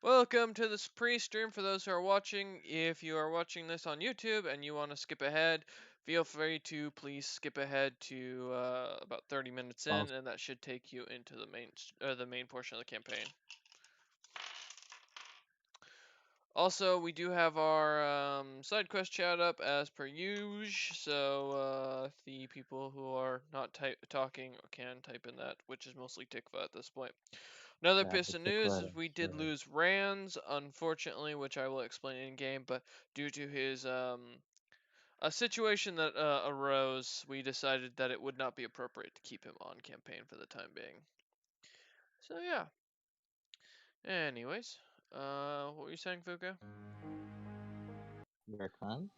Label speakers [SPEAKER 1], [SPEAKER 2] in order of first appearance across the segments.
[SPEAKER 1] Welcome to this pre-stream for those who are watching. If you are watching this on YouTube and you want to skip ahead, feel free to please skip ahead to about 30 minutes
[SPEAKER 2] Sounds
[SPEAKER 1] in, and that should take you into the main portion of the campaign. Also, we do have our side quest chat up as per usual, so the people who are not talking can type in that, which is mostly Tikva at this point. Another
[SPEAKER 2] yeah,
[SPEAKER 1] piece
[SPEAKER 2] the
[SPEAKER 1] of
[SPEAKER 2] thick
[SPEAKER 1] news is
[SPEAKER 2] writing.
[SPEAKER 1] we did
[SPEAKER 2] Sure.
[SPEAKER 1] lose Rands, unfortunately, which I will explain in game. But due to his a situation that arose, we decided that it would not be appropriate to keep him on campaign for the time being. So yeah. Anyways, what were you saying, Fuka?
[SPEAKER 2] Your clan?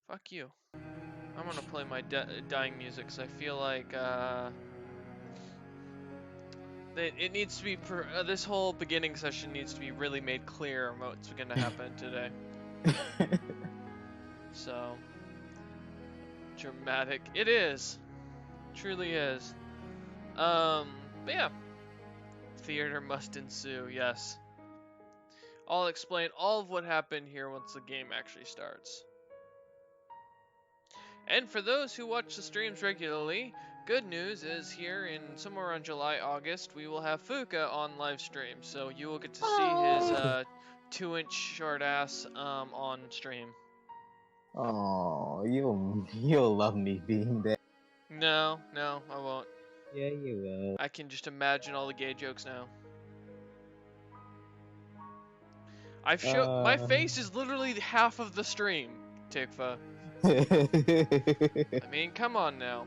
[SPEAKER 1] Fuck you. I'm gonna play my dying music because I feel like it needs to be this whole beginning session needs to be really made clear what's gonna happen today. So dramatic. It is. Truly is. But yeah. Theater must ensue, yes. I'll explain all of what happened here once the game actually starts. And for those who watch the streams regularly, good news is here in somewhere around July, August, we will have Fuka on live stream. So you will get to see his
[SPEAKER 2] Oh,
[SPEAKER 1] 2-inch short ass on stream.
[SPEAKER 2] oh, you'll love me being there.
[SPEAKER 1] No, no, I won't.
[SPEAKER 2] Yeah, you will.
[SPEAKER 1] I can just imagine all the gay jokes now. My
[SPEAKER 2] Um.
[SPEAKER 1] face is literally half of the stream, Tikva. I mean, come on now.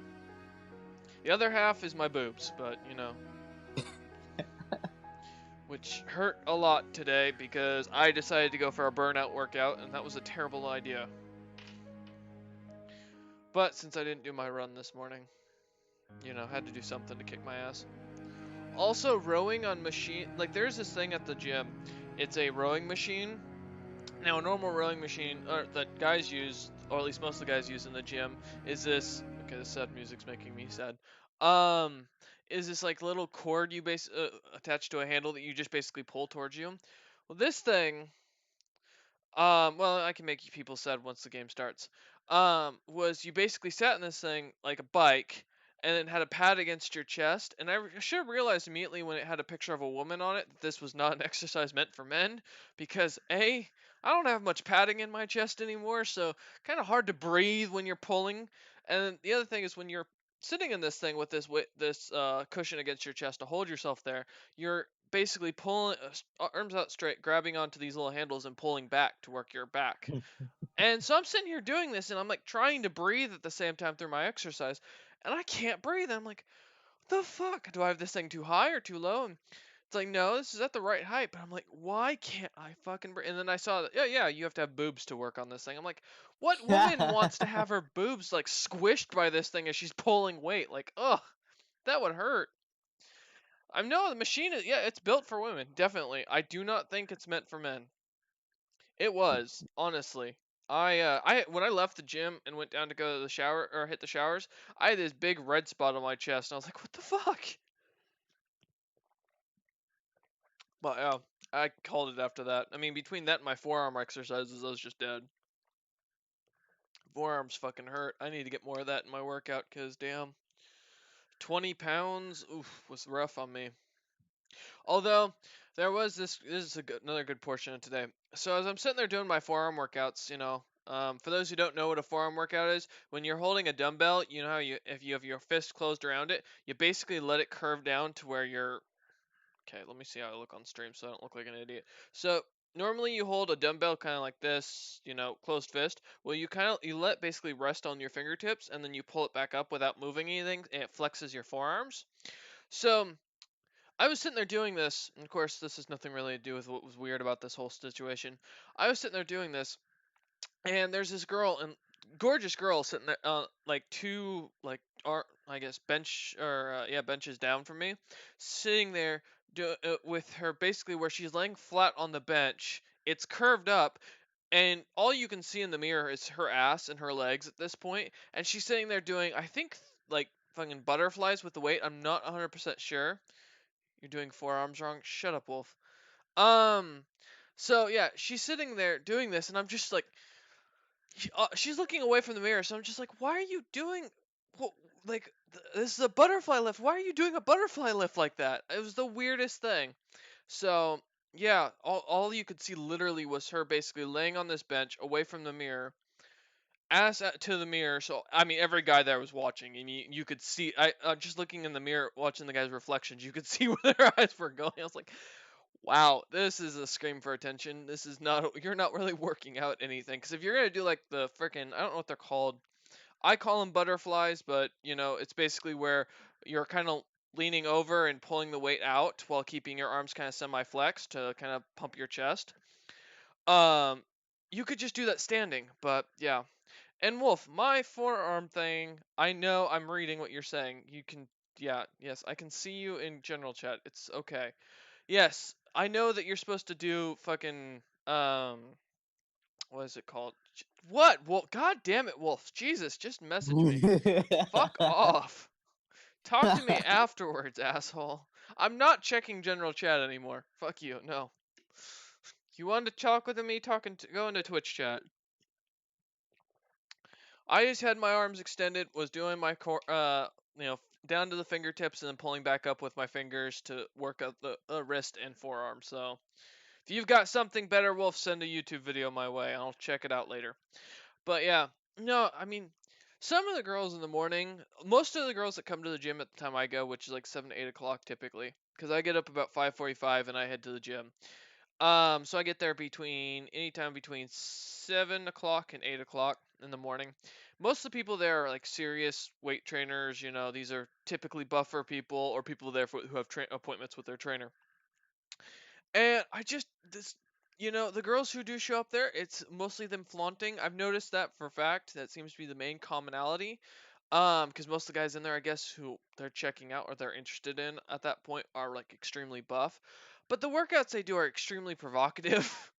[SPEAKER 1] The other half is my boobs, but you know, which hurt a lot today because I decided to go for a burnout workout, and that was a terrible idea. But since I didn't do my run this morning, you know, had to do something to kick my ass. Also, rowing on machine, like there's this thing at the gym. It's a rowing machine. Now, a normal rowing machine that guys use, or at least most of the guys use in the gym, is this. Okay, the sad music's making me sad. Um, is this like little cord you attach to a handle that you just basically pull towards you? Well, this thing, well, I can make people sad once the game starts. Was you basically sat in this thing like a bike, and it had a pad against your chest. And I should have realized immediately when it had a picture of a woman on it that this was not an exercise meant for men, because I don't have much padding in my chest anymore, so kind of hard to breathe when you're pulling. And the other thing is when you're sitting in this thing with this cushion against your chest to hold yourself there, you're basically pulling arms out straight, grabbing onto these little handles and pulling back to work your back. And so I'm sitting here doing this, and I'm like trying to breathe at the same time through my exercise, and I can't breathe. I'm like, what the fuck? Do I have this thing too high or too low? And it's like, no, this is at the right height. But I'm like, why can't I fucking breathe? And then I saw that, yeah, you have to have boobs to work on this thing. I'm like, what woman wants to have her boobs like squished by this thing as she's pulling weight? Like, ugh, that would hurt. I know the machine is, yeah, it's built for women, definitely. I do not think it's meant for men. It was, honestly. I when I left the gym and went down to go to the shower or hit the showers, I had this big red spot on my chest, and I was like, "What the fuck?" But yeah, I called it after that. I mean, between that and my forearm exercises, I was just dead. Forearms fucking hurt. I need to get more of that in my workout, cause damn, 20 pounds, oof, was rough on me. Although there was this is another good portion of today. So as I'm sitting there doing my forearm workouts, you know, for those who don't know what a forearm workout is, when you're holding a dumbbell, you know how if you have your fist closed around it, you basically let it curve down to where you're. Okay, let me see how I look on stream so I don't look like an idiot. So normally you hold a dumbbell kind of like this, you know, closed fist. Well, you let basically rest on your fingertips and then you pull it back up without moving anything, and it flexes your forearms. So I was sitting there doing this, and of course, this has nothing really to do with what was weird about this whole situation. I was sitting there doing this, and there's this girl, and gorgeous girl sitting there, like two, like, I guess benches down from me, sitting there, with her basically where she's laying flat on the bench. It's curved up, and all you can see in the mirror is her ass and her legs at this point, and she's sitting there doing, I think, like fucking butterflies with the weight. I'm not 100% sure. You're doing forearms wrong. Shut up, Wolf. Um, so yeah, she's sitting there doing this, and I'm just like, she's looking away from the mirror, so I'm just like, why are you doing, wh- like, this is a butterfly lift. Why are you doing a butterfly lift like that? It was the weirdest thing. So yeah, all you could see literally was her basically laying on this bench away from the mirror, to the mirror. So I mean, every guy there was watching, and you could see. Just looking in the mirror, watching the guy's reflections, you could see where their eyes were going. I was like, wow, this is a scream for attention. This is not. You're not really working out anything. Because if you're gonna do like the freaking, I don't know what they're called. I call them butterflies, but it's basically where you're kind of leaning over and pulling the weight out while keeping your arms kind of semi-flexed to kind of pump your chest. Um, you could just do that standing, but yeah. And Wolf, my forearm thing, I know I'm reading what you're saying. You can, yeah, yes, I can see you in general chat. It's okay. Yes, I know that you're supposed to do fucking, what is it called? What? Well, god damn it, Wolf. Jesus, just message me. Fuck off. Talk to me afterwards, asshole. I'm not checking general chat anymore. Fuck you. No. You wanted to talk with me? Go into Twitch chat. I just had my arms extended, was doing my core, down to the fingertips, and then pulling back up with my fingers to work out the wrist and forearm. So, if you've got something better, Wolf, send a YouTube video my way. I'll check it out later. But yeah, no, I mean, some of the girls in the morning, most of the girls that come to the gym at the time I go, which is like 7 to 8 o'clock typically, because I get up about 5:45 and I head to the gym. So I get there anytime between 7 o'clock and 8 o'clock in the morning. Most of the people there are like serious weight trainers. These are typically buffer people or people there who have appointments with their trainer. And I just the girls who do show up there, it's mostly them flaunting. I've noticed that for a fact. That seems to be the main commonality. Because most of the guys in there, I guess, who they're checking out or they're interested in at that point are like extremely buff. But the workouts they do are extremely provocative.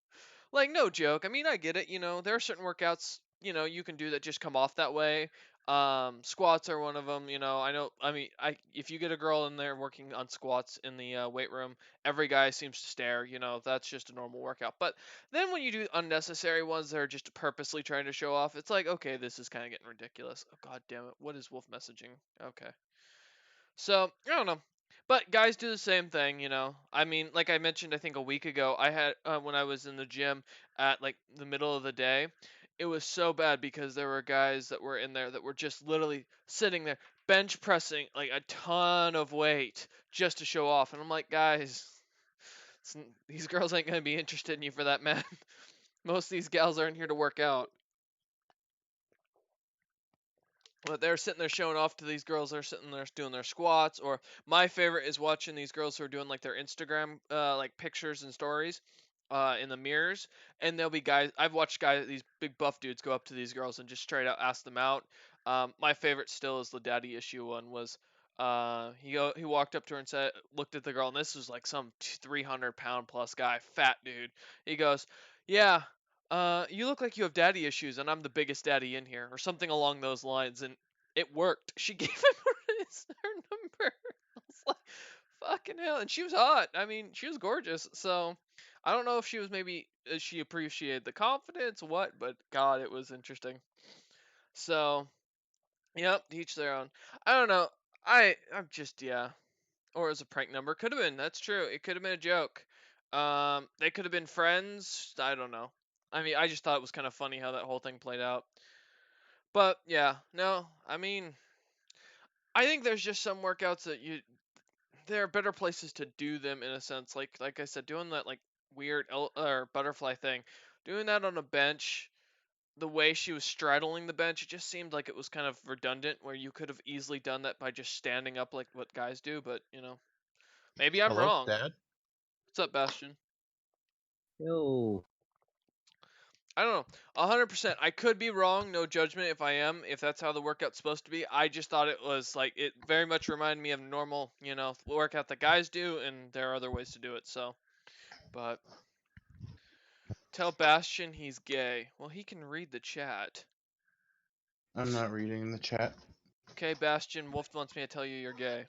[SPEAKER 1] Like, no joke. I mean, I get it. There are certain workouts, you can do that just come off that way. Squats are one of them. I know. I mean, if you get a girl in there working on squats in the weight room, every guy seems to stare. That's just a normal workout. But then when you do unnecessary ones that are just purposely trying to show off, it's like, okay, this is kind of getting ridiculous. Oh, god damn it! What is Wolf messaging? Okay. So, I don't know. But guys do the same thing. I mean, like I mentioned, I think a week ago, I had, when I was in the gym at like the middle of the day, it was so bad because there were guys that were in there that were just literally sitting there bench pressing like a ton of weight just to show off. And I'm like, guys, these girls ain't going to be interested in you for that, man. Most of these gals aren't here to work out. But they're sitting there showing off to these girls. They're sitting there doing their squats. Or my favorite is watching these girls who are doing like their Instagram like pictures and stories in the mirrors. And there'll be guys. I've watched these big buff dudes go up to these girls and just straight out ask them out. My favorite still is the daddy issue one. Was he walked up to her and looked at the girl, and this was like some 300-pound plus guy, fat dude. He goes, "Yeah, you look like you have daddy issues, and I'm the biggest daddy in here," or something along those lines, and it worked. She gave him her number. I was like, fucking hell, and she was hot. I mean, she was gorgeous. So, I don't know if she was maybe she appreciated the confidence, what, but God, it was interesting. So, yep, each their own. I don't know. I'm just yeah, or as a prank number could have been. That's true. It could have been a joke. They could have been friends. I don't know. I mean, I just thought it was kind of funny how that whole thing played out. But yeah, no, I mean, I think there's just some workouts that there are better places to do them in a sense. Like I said, doing that like weird or butterfly thing, doing that on a bench, the way she was straddling the bench, it just seemed like it was kind of redundant. Where you could have easily done that by just standing up like what guys do. But maybe I'm
[SPEAKER 3] Hello,
[SPEAKER 1] wrong.
[SPEAKER 3] Dad.
[SPEAKER 1] What's up, Bastion?
[SPEAKER 2] Yo.
[SPEAKER 1] I don't know. 100%. I could be wrong. No judgment if I am. If that's how the workout's supposed to be. I just thought it was like it very much reminded me of normal, workout that guys do, and there are other ways to do it. So, but tell Bastion he's gay. Well, he can read the chat.
[SPEAKER 3] I'm not reading the chat.
[SPEAKER 1] Okay, Bastion. Wolf wants me to tell you you're gay.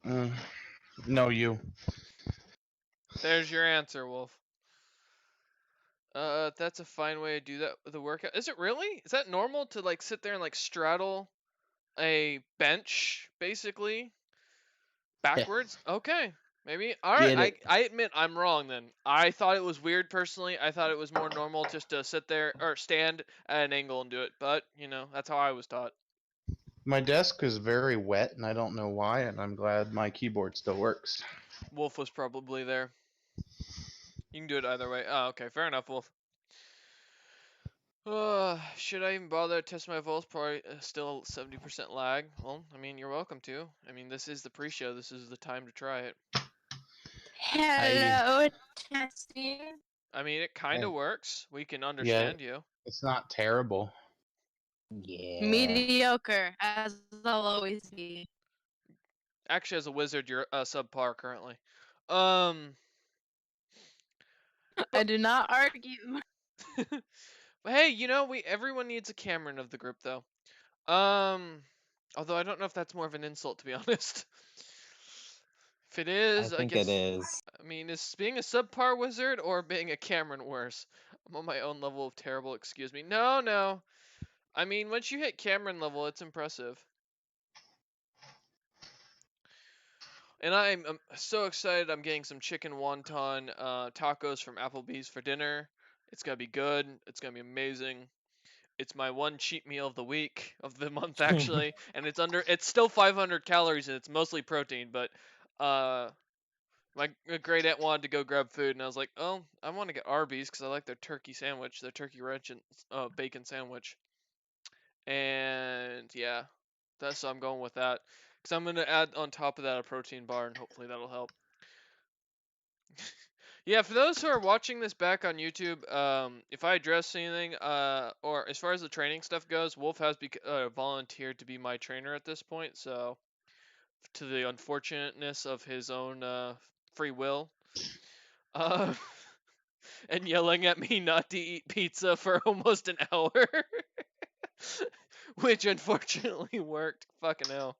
[SPEAKER 3] Mm, no, you.
[SPEAKER 1] There's your answer, Wolf. That's a fine way to do that with a workout. Is it really? Is that normal to like sit there and like straddle a bench basically backwards? Okay. Maybe. All right.
[SPEAKER 2] Get it.
[SPEAKER 1] I admit I'm wrong then. I thought it was weird personally. I thought it was more normal just to sit there or stand at an angle and do it. But, you know, that's how I was taught.
[SPEAKER 3] My desk is very wet, and I don't know why, and I'm glad my keyboard still works.
[SPEAKER 1] Wolf was probably there. You can do it either way. Oh, okay. Fair enough, Wolf. Should I even bother to test my volts? Probably still 70% lag. Well, I mean, you're welcome to. I mean, this is the pre-show. This is the time to try it.
[SPEAKER 4] Hello, testing.
[SPEAKER 1] I mean, it kind of works. We can
[SPEAKER 3] Yeah,
[SPEAKER 1] understand you.
[SPEAKER 3] it's not terrible.
[SPEAKER 2] Yeah.
[SPEAKER 4] Mediocre, as I'll always be.
[SPEAKER 1] Actually, as a wizard, you're subpar currently. Um,
[SPEAKER 4] I do not argue.
[SPEAKER 1] but hey, you know, everyone needs a Cameron of the group, though. Although I don't know if that's more of an insult, to be honest. If it
[SPEAKER 2] I
[SPEAKER 1] is, I
[SPEAKER 2] think
[SPEAKER 1] guess.
[SPEAKER 2] it is.
[SPEAKER 1] I mean, is being a subpar wizard or being a Cameron worse? I'm on my own level of terrible, excuse me. No, no. I mean, once you hit Cameron level, it's impressive. And I'm so excited. I'm getting some chicken wonton tacos from Applebee's for dinner. It's gonna be good. It's gonna be amazing. It's my one cheat meal of the week, of the month actually, and it's still 500 calories and it's mostly protein, but my great aunt wanted to go grab food and I was like, oh, I want to get Arby's because I like their turkey sandwich, their turkey ranch and bacon sandwich, and yeah, so I'm going with that because I'm gonna add on top of that a protein bar and hopefully that'll help. Yeah, for those who are watching this back on YouTube, if I address anything, or as far as the training stuff goes, Wolf has volunteered to be my trainer at this point, so to the unfortunateness of his own free will, uh, and yelling at me not to eat pizza for almost an hour, which unfortunately worked. Fucking hell.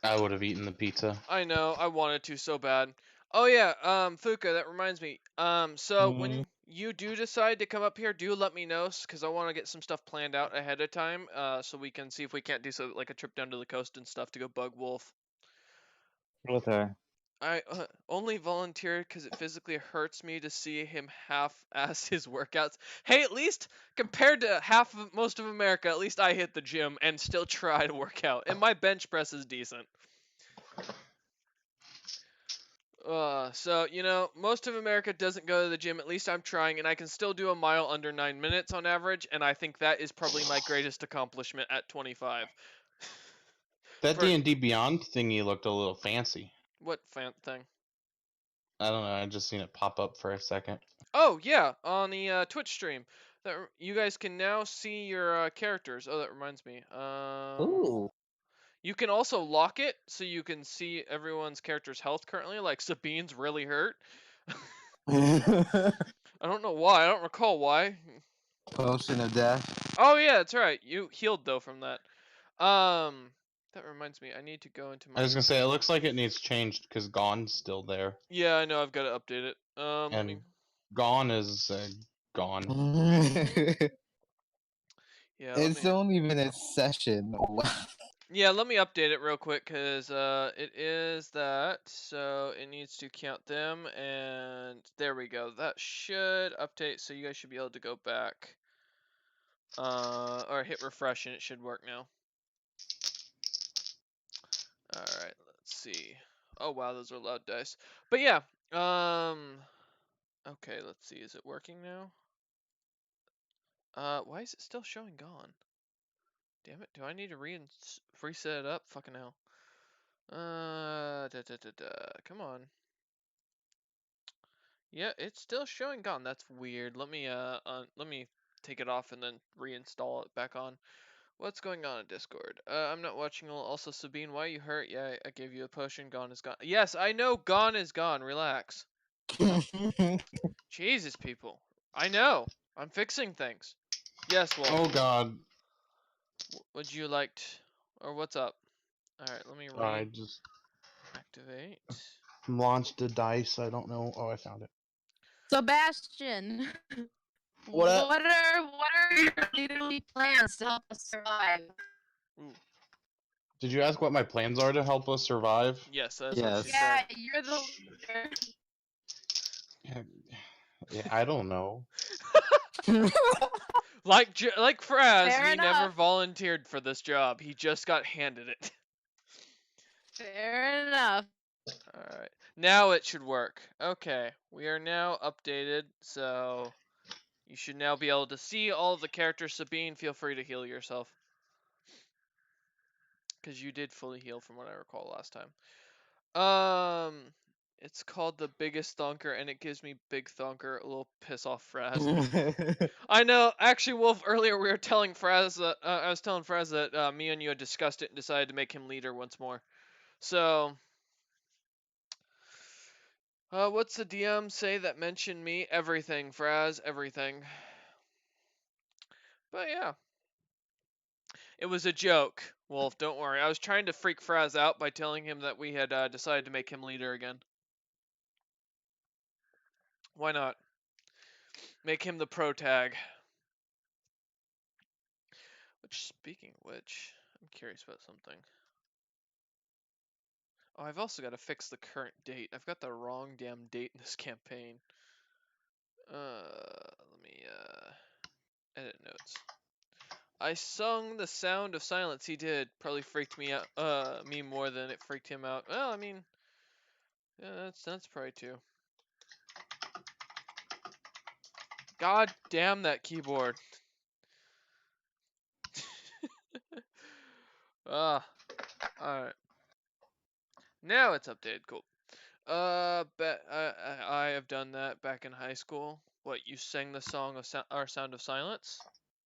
[SPEAKER 3] I would have eaten the pizza.
[SPEAKER 1] I know, I wanted to so bad. Oh yeah, Fuka, that reminds me. So
[SPEAKER 2] Mhm.
[SPEAKER 1] when you do decide to come up here, do let me know, cause I want to get some stuff planned out ahead of time, so we can see if we can't do so like a trip down to the coast and stuff to go bug Wolf.
[SPEAKER 2] Okay.
[SPEAKER 1] I only volunteered because it physically hurts me to see him half-ass his workouts. Hey, at least compared to most of America, at least I hit the gym and still try to work out, and my bench press is decent. So, you know, most of America doesn't go to the gym. At least I'm trying, and I can still do a mile under 9 minutes on average, and I think that is probably my greatest accomplishment at 25.
[SPEAKER 3] That
[SPEAKER 1] For
[SPEAKER 3] D&D Beyond thingy looked a little fancy.
[SPEAKER 1] what fan thing?
[SPEAKER 3] I don't know, I just seen it pop up for a second.
[SPEAKER 1] Oh, yeah, on the Twitch stream. You guys can now see your characters. Oh, that reminds me.
[SPEAKER 2] Ooh.
[SPEAKER 1] You can also lock it so you can see everyone's character's health currently. Like Sabine's really hurt. I don't know why. I don't recall why.
[SPEAKER 2] Potion of death.
[SPEAKER 1] Oh yeah, that's right. You healed though from that. That reminds me. I need to go into
[SPEAKER 3] I
[SPEAKER 1] my.
[SPEAKER 3] was gonna say, it looks like it needs changed because Gone's still there.
[SPEAKER 1] Yeah, I know. I've got to update it. Let me.
[SPEAKER 3] And Gone is gone.
[SPEAKER 1] Yeah, let me.
[SPEAKER 2] It's only been a session.
[SPEAKER 1] Yeah, let me update it real quick because it is that. So it needs to count them, and there we go. That should update. So you guys should be able to go back. Or hit refresh, and it should work now. All right, let's see. Oh wow, those are loud dice. But yeah, okay, let's see. Is it working now? Why is it still showing gone? Damn it, do I need to reset it up? Fucking hell. Come on. Yeah, it's still showing gone. That's weird. Let me take it off and then reinstall it back on. What's going on in Discord? I'm not watching. Also, Sabine, why are you hurt? Yeah, I gave you a potion. Gone is gone. Yes, I know. Gone is gone. Relax. Jesus, people. I know. I'm fixing things. Yes, Wolf.
[SPEAKER 3] Oh god.
[SPEAKER 1] Would you like or what's up? All right, let me
[SPEAKER 3] I just
[SPEAKER 1] reactivate.
[SPEAKER 3] launched a dice. I don't know. Oh, I found it.
[SPEAKER 4] Sebastian,
[SPEAKER 2] What up?
[SPEAKER 4] what are your literally plans to help us survive?
[SPEAKER 1] Ooh.
[SPEAKER 3] Did you ask what my plans are to help us survive?
[SPEAKER 1] Yes, that's what she
[SPEAKER 2] Yes.
[SPEAKER 4] Yeah,
[SPEAKER 1] said.
[SPEAKER 4] you're the leader.
[SPEAKER 3] Yeah, I don't know.
[SPEAKER 1] Like Fraz,
[SPEAKER 4] Fair
[SPEAKER 1] he never
[SPEAKER 4] enough.
[SPEAKER 1] volunteered for this job. He just got handed it.
[SPEAKER 4] Fair enough.
[SPEAKER 1] Alright. Now it should work. Okay. We are now updated, so you should now be able to see all of the characters. Sabine, feel free to heal yourself. Because you did fully heal from what I recall last time. It's called the biggest thonker, and it gives me big thonker. A little piss off Fraz. I know. Actually, Wolf, earlier we were telling Fraz that I was telling Fraz that me and you had discussed it and decided to make him leader once more. So, what's the DM say that mentioned me? Everything, Fraz, everything. But yeah, it was a joke, Wolf. Don't worry. I was trying to freak Fraz out by telling him that we had decided to make him leader again. Why not? Make him the pro tag. Which, speaking of which, I'm curious about something. Oh, I've also got to fix the current date. I've got the wrong damn date in this campaign. Let me, edit notes. I sung the sound of silence. He did. Probably freaked me out, me more than it freaked him out. Well, I mean, yeah, that's probably too. God damn that keyboard. Ah, alright. Now it's updated. Cool. I have done that back in high school. What, you sang the song of our Sound of Silence?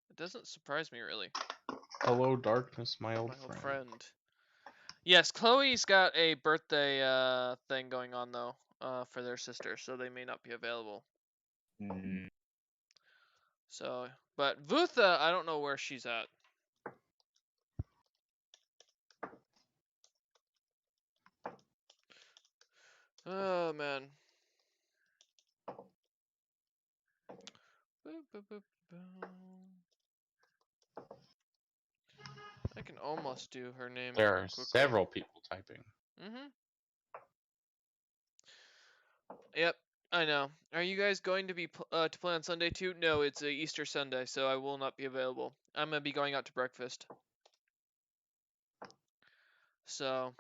[SPEAKER 1] It doesn't surprise me really.
[SPEAKER 3] Hello, darkness, my old
[SPEAKER 1] My old
[SPEAKER 3] friend.
[SPEAKER 1] friend. Yes, Chloe's got a birthday thing going on though, for their sister, so they may not be available.
[SPEAKER 2] Mm.
[SPEAKER 1] So, but Vutha, I don't know where she's at. Oh man. I can almost do her name
[SPEAKER 3] There are
[SPEAKER 1] quickly.
[SPEAKER 3] several people typing.
[SPEAKER 1] Yep, I know. Are you guys going to be to play on Sunday too? No, it's a Easter Sunday, so I will not be available. I'm gonna be going out to breakfast. So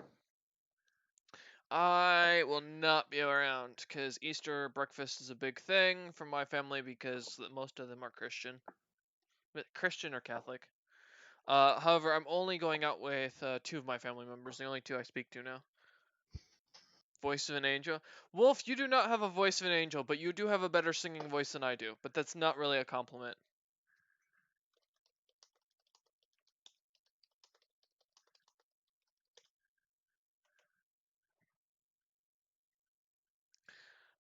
[SPEAKER 1] I will not be around because Easter breakfast is a big thing for my family because most of them are Christian, Christian or Catholic. However, I'm only going out with two of my family members, the only two I speak to now. Voice of an angel. Wolf, you do not have a voice of an angel, but you do have a better singing voice than I do. But that's not really a compliment.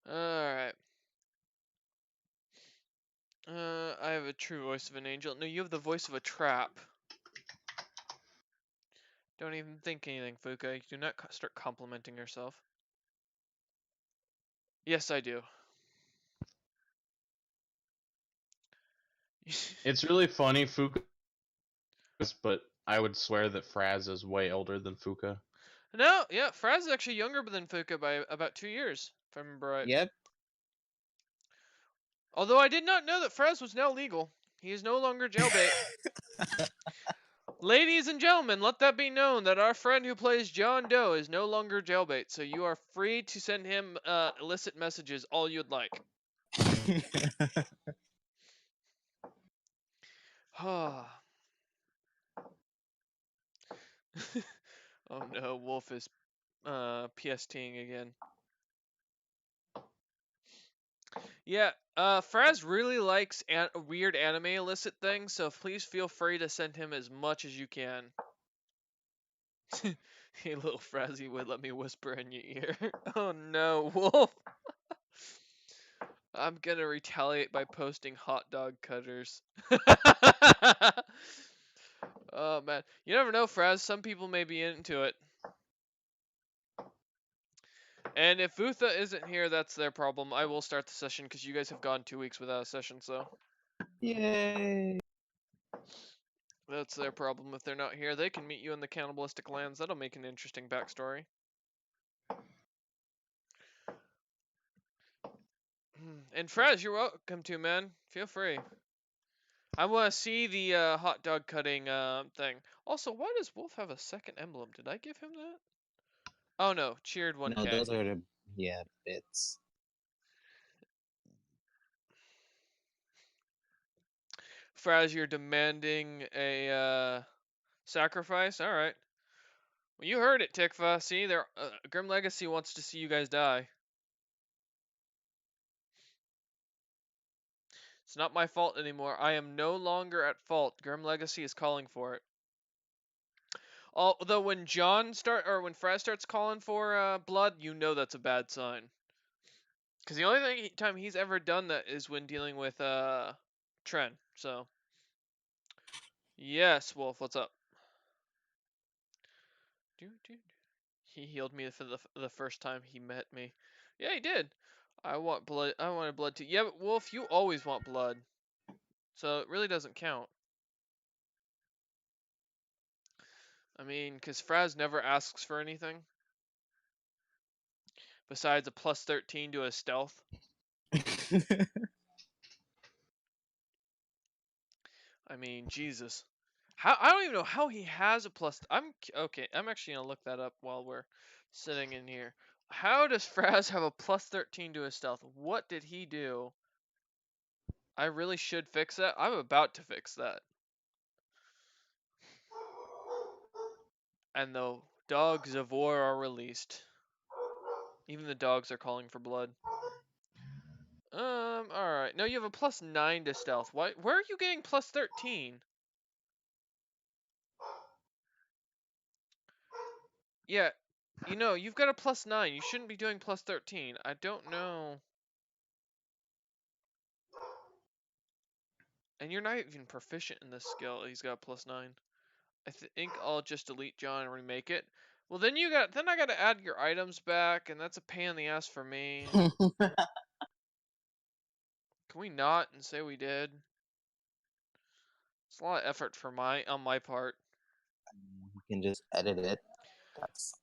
[SPEAKER 1] Alright. I have a true voice of an angel. No, you have the voice of a trap. Don't even think anything, Fuka. Do not start complimenting yourself. Yes, I do.
[SPEAKER 3] It's really funny, Fuka, but I would swear that Fraz is way older than Fuka.
[SPEAKER 1] No, yeah, Fraz is actually younger than Fuka by about 2 years, if I remember right.
[SPEAKER 2] Yep.
[SPEAKER 1] Although I did not know that Fraz was now legal. He is no longer jailbait. Ladies and gentlemen, let that be known that our friend who plays John Doe is no longer jailbait, so you are free to send him illicit messages all you'd like. Oh no, Wolf is PSTing again. Yeah, Fraz really likes weird anime illicit things, so please feel free to send him as much as you can. Hey, little Frazzy would let me whisper in your ear. Oh no, Wolf! I'm gonna retaliate by posting hot dog cutters. Oh man, you never know, Fraz. Some people may be into it. And if Vutha isn't here, that's their problem. I will start the session because you guys have gone 2 weeks without a session, so
[SPEAKER 2] Yay!
[SPEAKER 1] that's their problem. If they're not here, they can meet you in the cannibalistic lands. That'll make an interesting backstory. And Fraz, you're welcome to, man. Feel free. I want to see the hot dog cutting thing. Also, why does Wolf have a second emblem? Did I give him that? Oh no, cheered 1K.
[SPEAKER 2] No, those are the bits.
[SPEAKER 1] Fraz, you're demanding a sacrifice. All right. Well, you heard it, Tikva. See, Grim Legacy wants to see you guys die. It's not my fault anymore. I am no longer at fault. Grim Legacy is calling for it. Although when when Fraz starts calling for blood, you know that's a bad sign. Because the only time he's ever done that is when dealing with Tren. So yes, Wolf, what's up? He healed me for the first time he met me. Yeah, he did. I want blood. I wanted blood too. Yeah, but Wolf, you always want blood, so it really doesn't count. I mean, because Fraz never asks for anything besides a plus 13 to his stealth. I mean, Jesus. I don't even know how he has a plus. Okay. I'm actually gonna look that up while we're sitting in here. How does Fraz have a plus 13 to his stealth? What did he do? I really should fix that. I'm about to fix that. And the dogs of war are released. Even the dogs are calling for blood. Alright. No, you have a plus 9 to stealth. Why? Where are you getting plus 13? Yeah, you've got a plus 9. You shouldn't be doing plus 13. I don't know. And you're not even proficient in this skill. He's got plus 9. I think I'll just delete John and remake it. Well, then I gotta add your items back, and that's a pain in the ass for me. Can we not and say we did? It's a lot of effort on my part.
[SPEAKER 2] You can just edit it.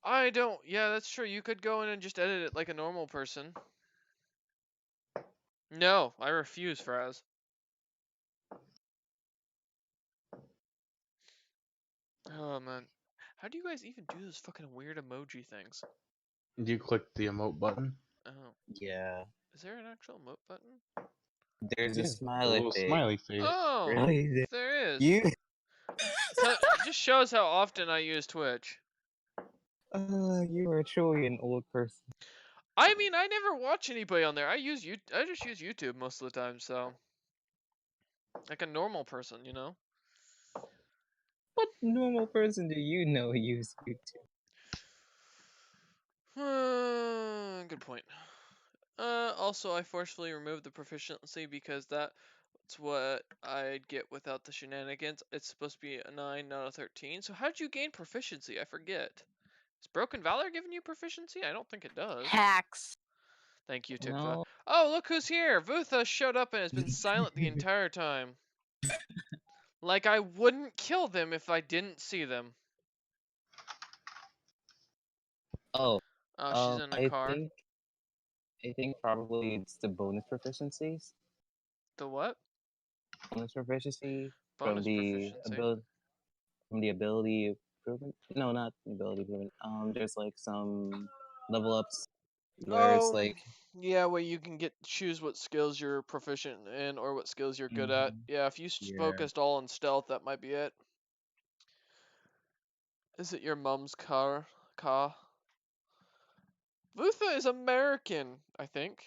[SPEAKER 1] I don't. Yeah, that's true. You could go in and just edit it like a normal person. No, I refuse, Fraz. Oh man, how do you guys even do those fucking weird emoji things?
[SPEAKER 3] Do you click the emote button?
[SPEAKER 1] Oh,
[SPEAKER 2] Yeah.
[SPEAKER 1] is there an actual emote button?
[SPEAKER 2] There's
[SPEAKER 3] Yeah,
[SPEAKER 2] a
[SPEAKER 3] the
[SPEAKER 2] smiley
[SPEAKER 3] little
[SPEAKER 2] face.
[SPEAKER 3] smiley face.
[SPEAKER 1] Oh,
[SPEAKER 2] Really?
[SPEAKER 1] there is.
[SPEAKER 2] You?
[SPEAKER 1] So it just shows how often I use Twitch.
[SPEAKER 2] You are truly an old person.
[SPEAKER 1] I mean, I never watch anybody on there. I just use YouTube most of the time, so like a normal person, you know.
[SPEAKER 2] What normal person do you know use YouTube?
[SPEAKER 1] Good point. Also, I forcefully removed the proficiency because that's what I'd get without the shenanigans. It's supposed to be a 9, not a 13. So how'd you gain proficiency? I forget. Is Broken Valor giving you proficiency? I don't think it does.
[SPEAKER 4] Hacks.
[SPEAKER 1] Thank you, Tikva.
[SPEAKER 2] No.
[SPEAKER 1] Oh, look who's here! Vutha showed up and has been silent the entire time. Like I wouldn't kill them if I didn't see them.
[SPEAKER 2] Oh,
[SPEAKER 1] Oh, she's in a
[SPEAKER 2] I
[SPEAKER 1] car.
[SPEAKER 2] think probably it's the bonus proficiencies.
[SPEAKER 1] The what?
[SPEAKER 2] Bonus proficiency
[SPEAKER 1] Bonus
[SPEAKER 2] from the
[SPEAKER 1] proficiency.
[SPEAKER 2] ability improvement. No, not ability improvement. There's like some level ups where it's like
[SPEAKER 1] Yeah, where you can choose what skills you're proficient in or what skills you're good at. Yeah, if you
[SPEAKER 2] yeah.
[SPEAKER 1] focused all on stealth, that might be it. Is it your mom's car? Vutha is American, I think.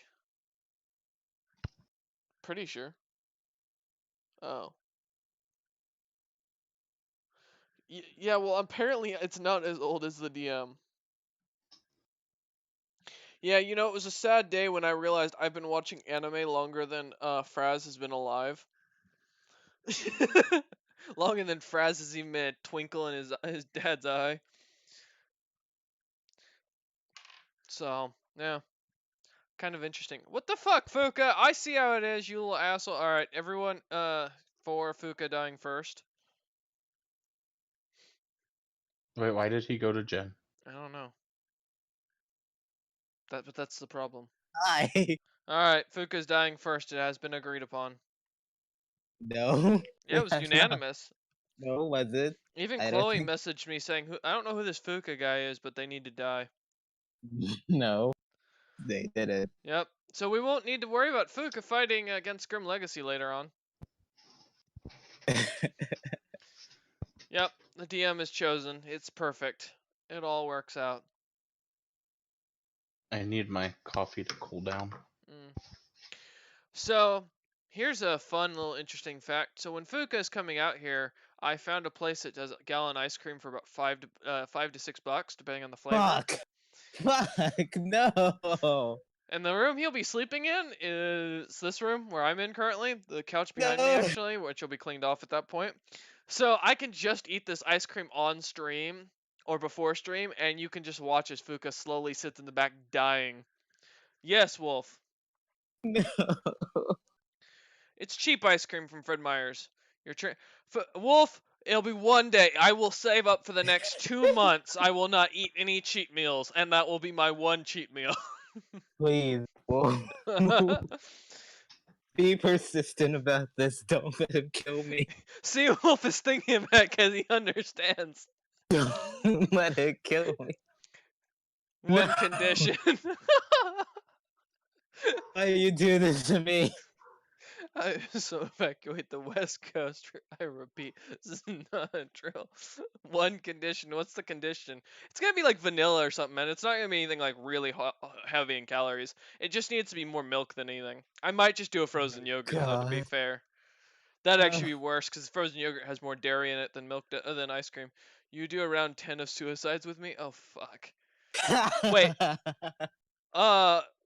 [SPEAKER 1] Pretty sure. Oh. Yeah, well, apparently it's not as old as the DM. Yeah, it was a sad day when I realized I've been watching anime longer than Fraz has been alive. Longer than Fraz has even been a twinkle in his dad's eye. So, Yeah. Kind of interesting. What the fuck, Fuka? I see how it is, you little asshole. Alright, everyone, for Fuka dying first.
[SPEAKER 3] Wait, why did he go to Jen?
[SPEAKER 1] I don't know. But that's the problem.
[SPEAKER 2] Hi.
[SPEAKER 1] Alright, Fuka's dying first. It has been agreed upon.
[SPEAKER 2] No.
[SPEAKER 1] Yeah, it was
[SPEAKER 2] That's not.
[SPEAKER 1] unanimous.
[SPEAKER 2] No, was it?
[SPEAKER 1] Even
[SPEAKER 2] I don't
[SPEAKER 1] Chloe
[SPEAKER 2] think.
[SPEAKER 1] messaged me saying, I don't know who this Fuka guy is, but they need to die.
[SPEAKER 2] No, they did it.
[SPEAKER 1] Yep. So we won't need to worry about Fuka fighting against Grim Legacy later on. Yep, the DM is chosen. It's perfect. It all works out.
[SPEAKER 3] I need my coffee to cool down.
[SPEAKER 1] Mm. So, here's a fun little interesting fact. So when Fuka is coming out here, I found a place that does gallon ice cream for about $5 to $6, depending on the flavor.
[SPEAKER 2] Fuck. Fuck. No.
[SPEAKER 1] And the room he'll be sleeping in is this room where I'm in currently, the couch behind me
[SPEAKER 2] No.
[SPEAKER 1] actually, which will be cleaned off at that point. So I can just eat this ice cream on stream or before stream, and you can just watch as Fuka slowly sits in the back dying. Yes, Wolf.
[SPEAKER 2] No.
[SPEAKER 1] It's cheap ice cream from Fred Meyer's. Wolf, it'll be one day. I will save up for the next 2 months. I will not eat any cheat meals, and that will be my one cheat meal.
[SPEAKER 2] Please. Whoa. Be persistent about this. Don't let him kill me.
[SPEAKER 1] See, Wolf is thinking about it because he understands.
[SPEAKER 2] Don't let him kill me.
[SPEAKER 1] One
[SPEAKER 2] No.
[SPEAKER 1] condition.
[SPEAKER 2] Why you do this to me?
[SPEAKER 1] I so evacuate the West Coast. I repeat, this is not a drill. One condition. What's the condition? It's gonna be like vanilla or something, man. It's not gonna be anything like really heavy in calories. It just needs to be more milk than anything. I might just do a frozen yogurt though, to be
[SPEAKER 2] God.
[SPEAKER 1] fair. That'd actually be worse because frozen yogurt has more dairy in it than milk than ice cream. You do around 10 of suicides with me? Oh fuck. Wait.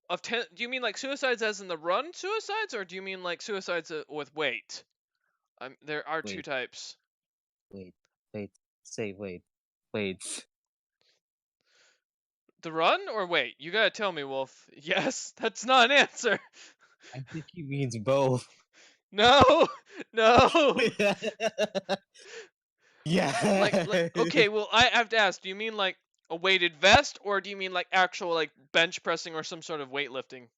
[SPEAKER 1] Of 10, do you mean like suicides as in the run suicides, or do you mean like suicides with weight? There are two
[SPEAKER 2] Wait.
[SPEAKER 1] types.
[SPEAKER 2] Wait. Say wait. Wait.
[SPEAKER 1] The run or wait? You gotta tell me, Wolf. Yes, that's not an answer.
[SPEAKER 2] I think he means both.
[SPEAKER 1] No, no.
[SPEAKER 2] Yeah.
[SPEAKER 1] Okay, well, I have to ask. Do you mean like a weighted vest, or do you mean like actual like bench pressing or some sort of weightlifting?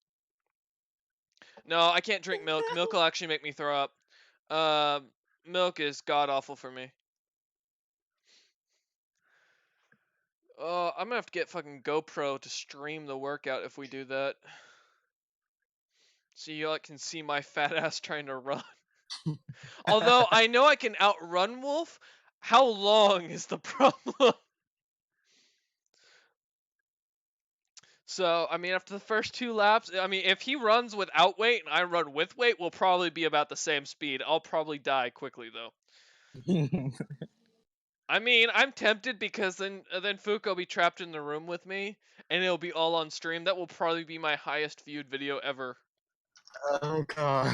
[SPEAKER 1] No, I can't drink milk. Milk will actually make me throw up. Milk is god awful for me. I'm gonna have to get fucking GoPro to stream the workout if we do that. So you all can see my fat ass trying to run. Although I know I can outrun Wolf, how long is the problem? So, I mean, after the first 2 laps, I mean, if he runs without weight and I run with weight, we'll probably be about the same speed. I'll probably die quickly, though. I mean, I'm tempted because then Fuko will be trapped in the room with me, and it'll be all on stream. That will probably be my highest viewed video ever.
[SPEAKER 2] Oh god.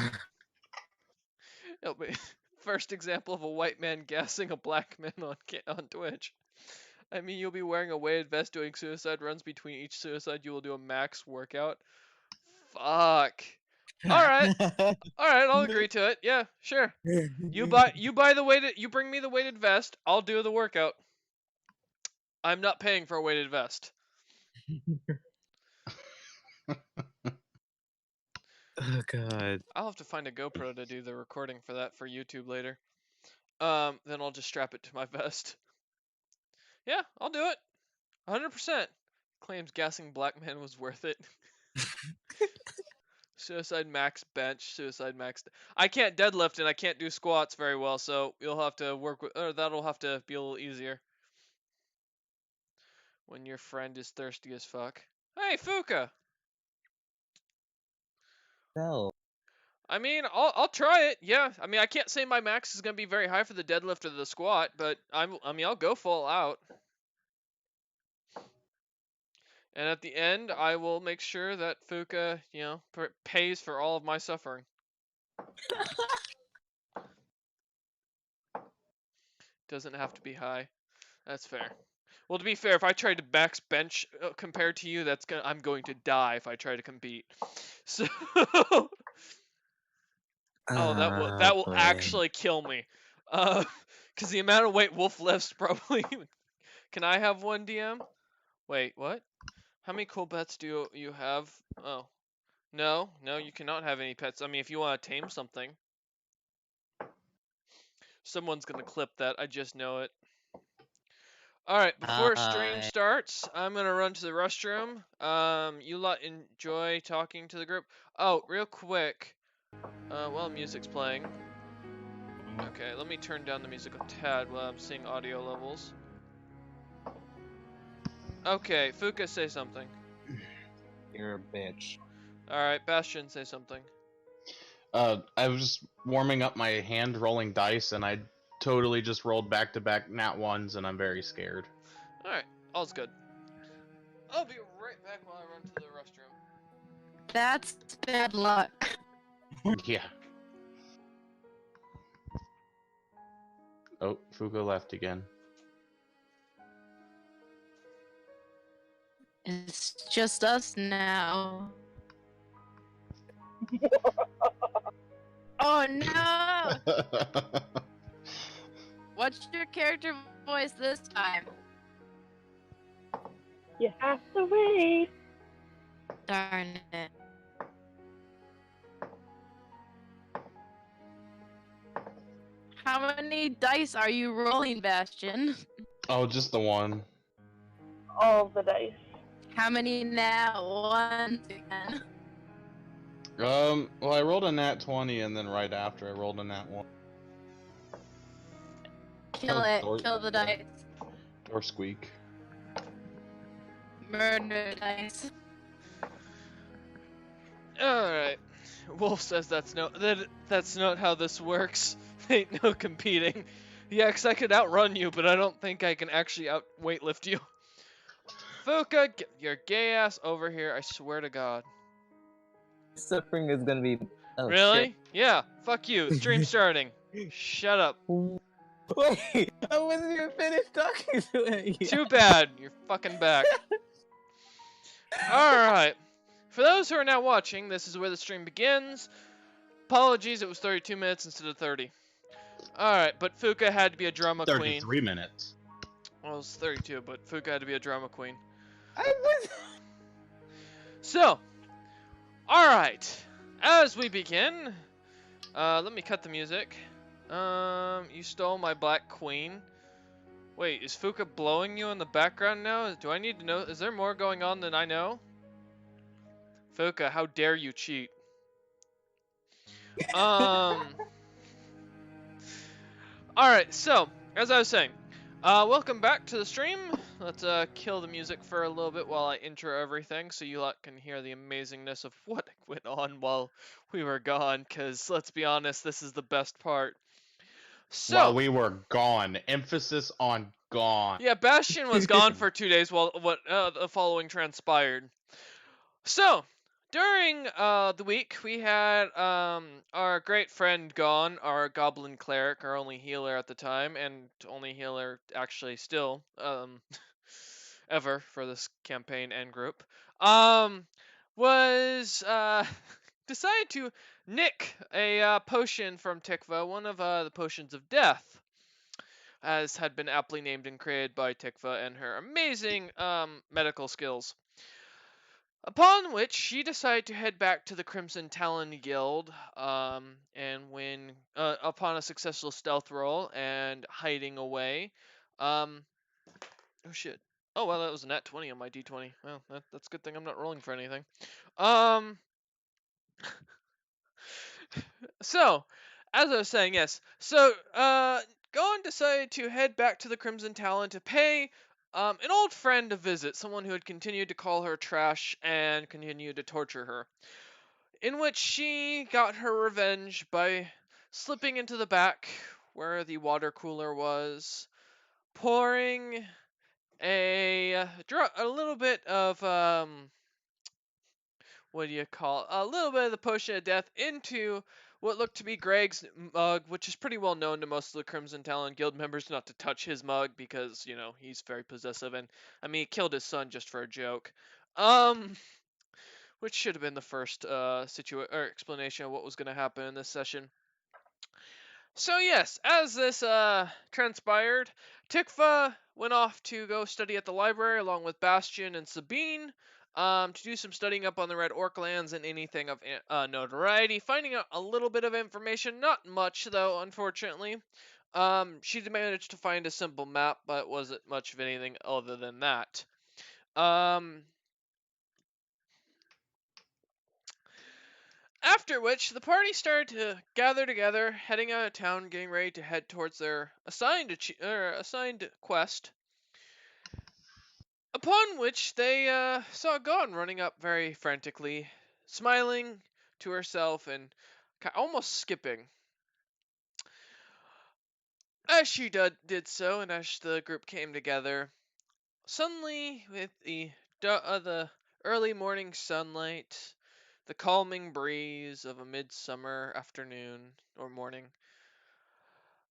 [SPEAKER 1] It'll be first example of a white man gassing a black man on Twitch. I mean, you'll be wearing a weighted vest doing suicide runs. Between each suicide, you will do a max workout. Fuck. All right, I'll agree to it. Yeah, sure. You buy the weighted. You bring me the weighted vest. I'll do the workout. I'm not paying for a weighted vest.
[SPEAKER 2] Oh god.
[SPEAKER 1] I'll have to find a GoPro to do the recording for that for YouTube later. Then I'll just strap it to my vest. Yeah, I'll do it. 100%. Claims gassing black man was worth it. Suicide max bench, suicide max. I can't deadlift and I can't do squats very well, so you'll have to work with, or that'll have to be a little easier. When your friend is thirsty as fuck. Hey, Fuka.
[SPEAKER 2] No.
[SPEAKER 1] I mean, I'll try it. Yeah. I mean, I can't say my max is gonna be very high for the deadlift or the squat, but I mean, I'll go full out. And at the end, I will make sure that Fuka, pays for all of my suffering. Doesn't have to be high. That's fair. Well, to be fair, if I tried to max bench compared to you, I'm going to die if I try to compete. So, oh, that will
[SPEAKER 2] boy.
[SPEAKER 1] actually kill me. Because the amount of weight Wolf lifts probably. Can I have one DM? Wait, what? How many cool pets do you have? Oh, no, you cannot have any pets. I mean, if you want to tame something, someone's gonna clip that. I just know it. All right, before stream
[SPEAKER 2] Hi.
[SPEAKER 1] starts, I'm gonna run to the restroom. You lot enjoy talking to the group. Oh, real quick, while music's playing. Okay, let me turn down the music a tad while I'm seeing audio levels. Okay, Fuka, say something.
[SPEAKER 2] You're a bitch.
[SPEAKER 1] All right, Bastion, say something.
[SPEAKER 3] I was just warming up my hand rolling dice, and I totally just rolled back to back nat ones, and I'm very scared.
[SPEAKER 1] All right, all's good. I'll be right back while I run to the restroom.
[SPEAKER 4] That's bad luck.
[SPEAKER 3] Yeah. Oh, Fugo left again.
[SPEAKER 4] It's just us now. Oh no! What's your character voice this time?
[SPEAKER 5] You have to wait.
[SPEAKER 4] Darn it. How many dice are you rolling, Bastion?
[SPEAKER 3] Oh, just the one.
[SPEAKER 5] All the dice.
[SPEAKER 4] How many nat ones again?
[SPEAKER 3] Well, I rolled a nat 20, and then right after I rolled a nat 1.
[SPEAKER 4] Kill
[SPEAKER 3] Oh,
[SPEAKER 4] it.
[SPEAKER 3] door-
[SPEAKER 4] Kill the dice.
[SPEAKER 3] Door squeak.
[SPEAKER 4] Murder dice.
[SPEAKER 1] All right. Wolf says that's not how this works. Ain't no competing. Yeah, 'cause I could outrun you, but I don't think I can actually out weightlift you. Fuka, get your gay ass over here. I swear to God.
[SPEAKER 2] Suffering is gonna be. Oh
[SPEAKER 1] Really? Yeah. Fuck you. Stream starting. Shut up.
[SPEAKER 2] shit. Wait, I wasn't even finished talking to it yet.
[SPEAKER 1] Too bad. You're fucking back. Alright. For those who are now watching, this is where the stream begins. Apologies, it was 32 minutes instead of 30. Alright, but Fuka had to be a drama queen.
[SPEAKER 3] 33 minutes.
[SPEAKER 1] Well, it was 32, but Fuka had to be a drama queen.
[SPEAKER 2] I was.
[SPEAKER 1] So, alright. As we begin, let me cut the music. You stole my black queen. Wait, is Fuka blowing you in the background now? Do I need to know? Is there more going on than I know? Fuka, how dare you cheat? Alright, so, as I was saying, welcome back to the stream. Let's kill the music for a little bit while I intro everything so you lot can hear the amazingness of what went on while we were gone, because let's be honest, this is the best part. So,
[SPEAKER 3] While we were gone. Emphasis on gone.
[SPEAKER 1] yeah, Bastion was gone for 2 days while the following transpired. So, during the week, we had our great friend gone, our goblin cleric, our only healer at the time, and only healer actually still ever for this campaign and group. Was decided to nick a potion from Tikva, one of the potions of death, as had been aptly named and created by Tikva and her amazing medical skills. Upon which she decided to head back to the Crimson Talon Guild, and when upon a successful stealth roll and hiding away, oh shit. Oh well, that was a nat 20 on my d20. Well, that's a good thing I'm not rolling for anything. So, as I was saying, yes. So, Gon decided to head back to the Crimson Talon to pay an old friend a visit, someone who had continued to call her trash and continued to torture her. In which she got her revenge by slipping into the back where the water cooler was, pouring a little bit of a little bit of the potion of death into what looked to be Greg's mug, which is pretty well known to most of the Crimson Talon Guild members not to touch his mug because, he's very possessive and he killed his son just for a joke. Which should have been the first explanation of what was going to happen in this session. So yes, as this transpired, Tikva went off to go study at the library along with Bastion and Sabine to do some studying up on the Red Orc lands and anything of notoriety, finding out a little bit of information, not much though, unfortunately. She managed to find a simple map, but wasn't much of anything other than that. After which, the party started to gather together, heading out of town, getting ready to head towards their assigned quest. Upon which they saw Gon running up very frantically, smiling to herself and almost skipping. As she did so, and as the group came together, suddenly, with the early morning sunlight, the calming breeze of a midsummer afternoon or morning,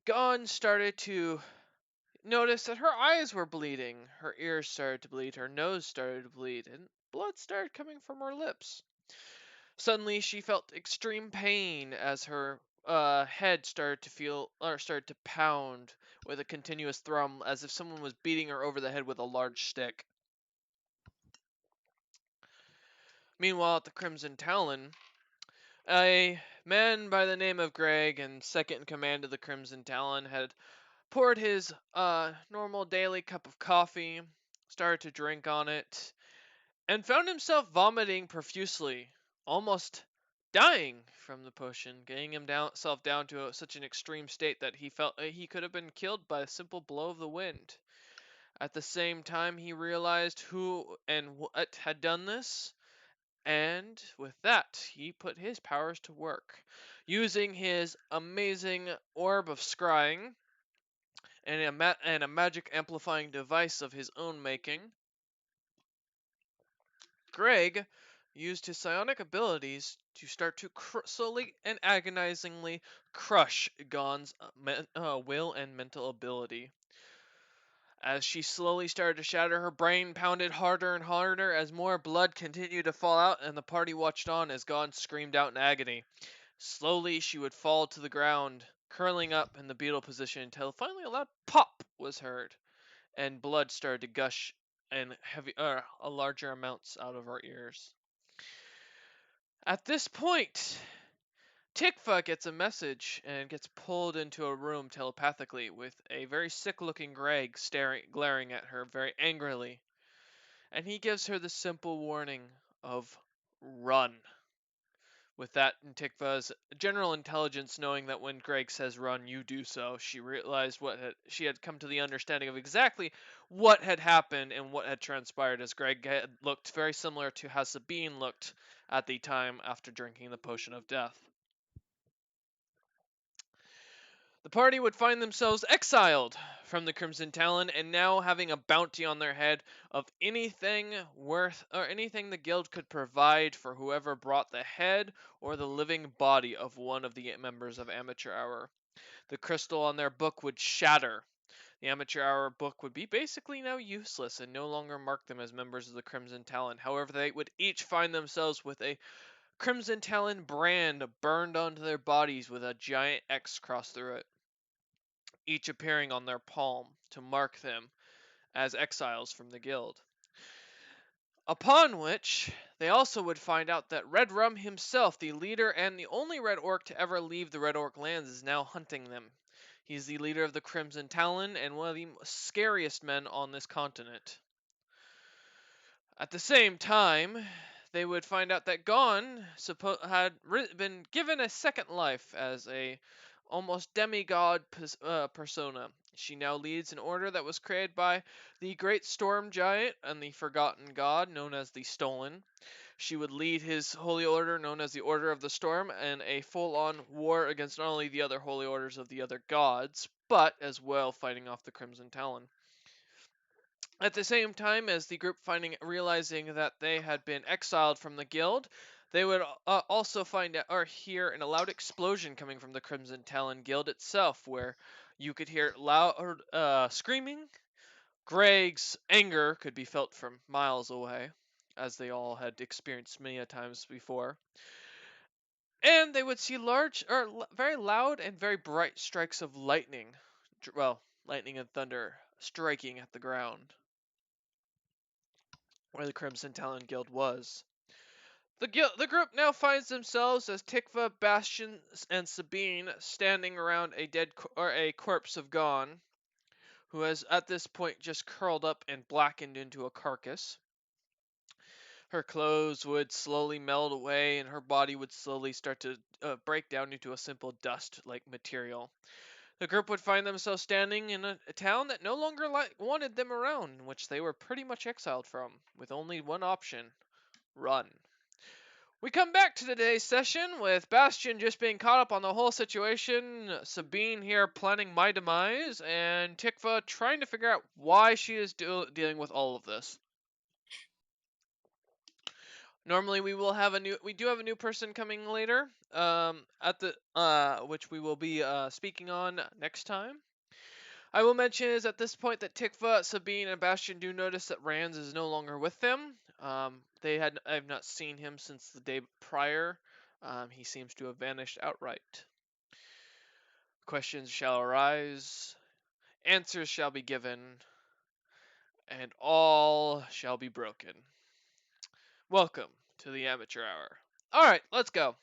[SPEAKER 1] Gon started to notice that her eyes were bleeding, her ears started to bleed, her nose started to bleed, and blood started coming from her lips. Suddenly, she felt extreme pain as her head started to pound with a continuous thrum, as if someone was beating her over the head with a large stick. Meanwhile, at the Crimson Talon, a man by the name of Greg, and second in command of the Crimson Talon, had poured his normal daily cup of coffee, started to drink on it, and found himself vomiting profusely, almost dying from the potion, getting himself down to such an extreme state that he felt he could have been killed by a simple blow of the wind. At the same time, he realized who and what had done this, and with that, he put his powers to work, using his amazing orb of scrying and a magic amplifying device of his own making. Greg used his psionic abilities to start to slowly and agonizingly crush Gon's will and mental ability. As she slowly started to shatter, her brain pounded harder and harder as more blood continued to fall out, and the party watched on as Gon screamed out in agony. Slowly, she would fall to the ground, curling up in the beetle position until finally a loud pop was heard, and blood started to gush in larger amounts out of her ears. At this point, Tikva gets a message and gets pulled into a room telepathically with a very sick-looking Greg glaring at her very angrily. And he gives her the simple warning of run. With that, in Tikva's general intelligence, knowing that when Greg says run, you do so, she realized she had come to the understanding of exactly what had happened and what had transpired, as Greg had looked very similar to how Sabine looked at the time after drinking the potion of death. The party would find themselves exiled from the Crimson Talon and now having a bounty on their head of anything the guild could provide for whoever brought the head or the living body of one of the members of Amateur Hour. The crystal on their book would shatter. The Amateur Hour book would be basically now useless and no longer mark them as members of the Crimson Talon. However, they would each find themselves with a Crimson Talon brand burned onto their bodies with a giant X crossed through it, each appearing on their palm to mark them as exiles from the guild. Upon which, they also would find out that Red Rum himself, the leader and the only Red Orc to ever leave the Red Orc lands, is now hunting them. He's the leader of the Crimson Talon and one of the scariest men on this continent. At the same time, they would find out that Gon had been given a second life as a almost demigod persona. She now leads an order that was created by the Great Storm Giant and the Forgotten God, known as the Stolen. She would lead his holy order, known as the Order of the Storm, in a full-on war against not only the other holy orders of the other gods, but as well fighting off the Crimson Talon. At the same time as the group realizing that they had been exiled from the guild, They would also find out or hear a loud explosion coming from the Crimson Talon Guild itself, where you could hear loud screaming. Greg's anger could be felt from miles away, as they all had experienced many a times before. And they would see large, or very loud and very bright strikes of lightning. Well, lightning and thunder striking at the ground where the Crimson Talon Guild was. The group now finds themselves as Tikva, Bastion, and Sabine standing around a a corpse of Gon, who has at this point just curled up and blackened into a carcass. Her clothes would slowly melt away, and her body would slowly start to break down into a simple dust-like material. The group would find themselves standing in a town that no longer wanted them around, which they were pretty much exiled from, with only one option: run. We come back to today's session with Bastion just being caught up on the whole situation, Sabine here planning my demise, and Tikva trying to figure out why she is dealing with all of this. Normally we do have a new person coming later, at the which we will be speaking on next time. I will mention is at this point that Tikva, Sabine, and Bastion do notice that Rands is no longer with them. I have not seen him since the day prior. He seems to have vanished outright. Questions shall arise, answers shall be given, and all shall be broken. Welcome to the Amateur Hour. All right, let's go.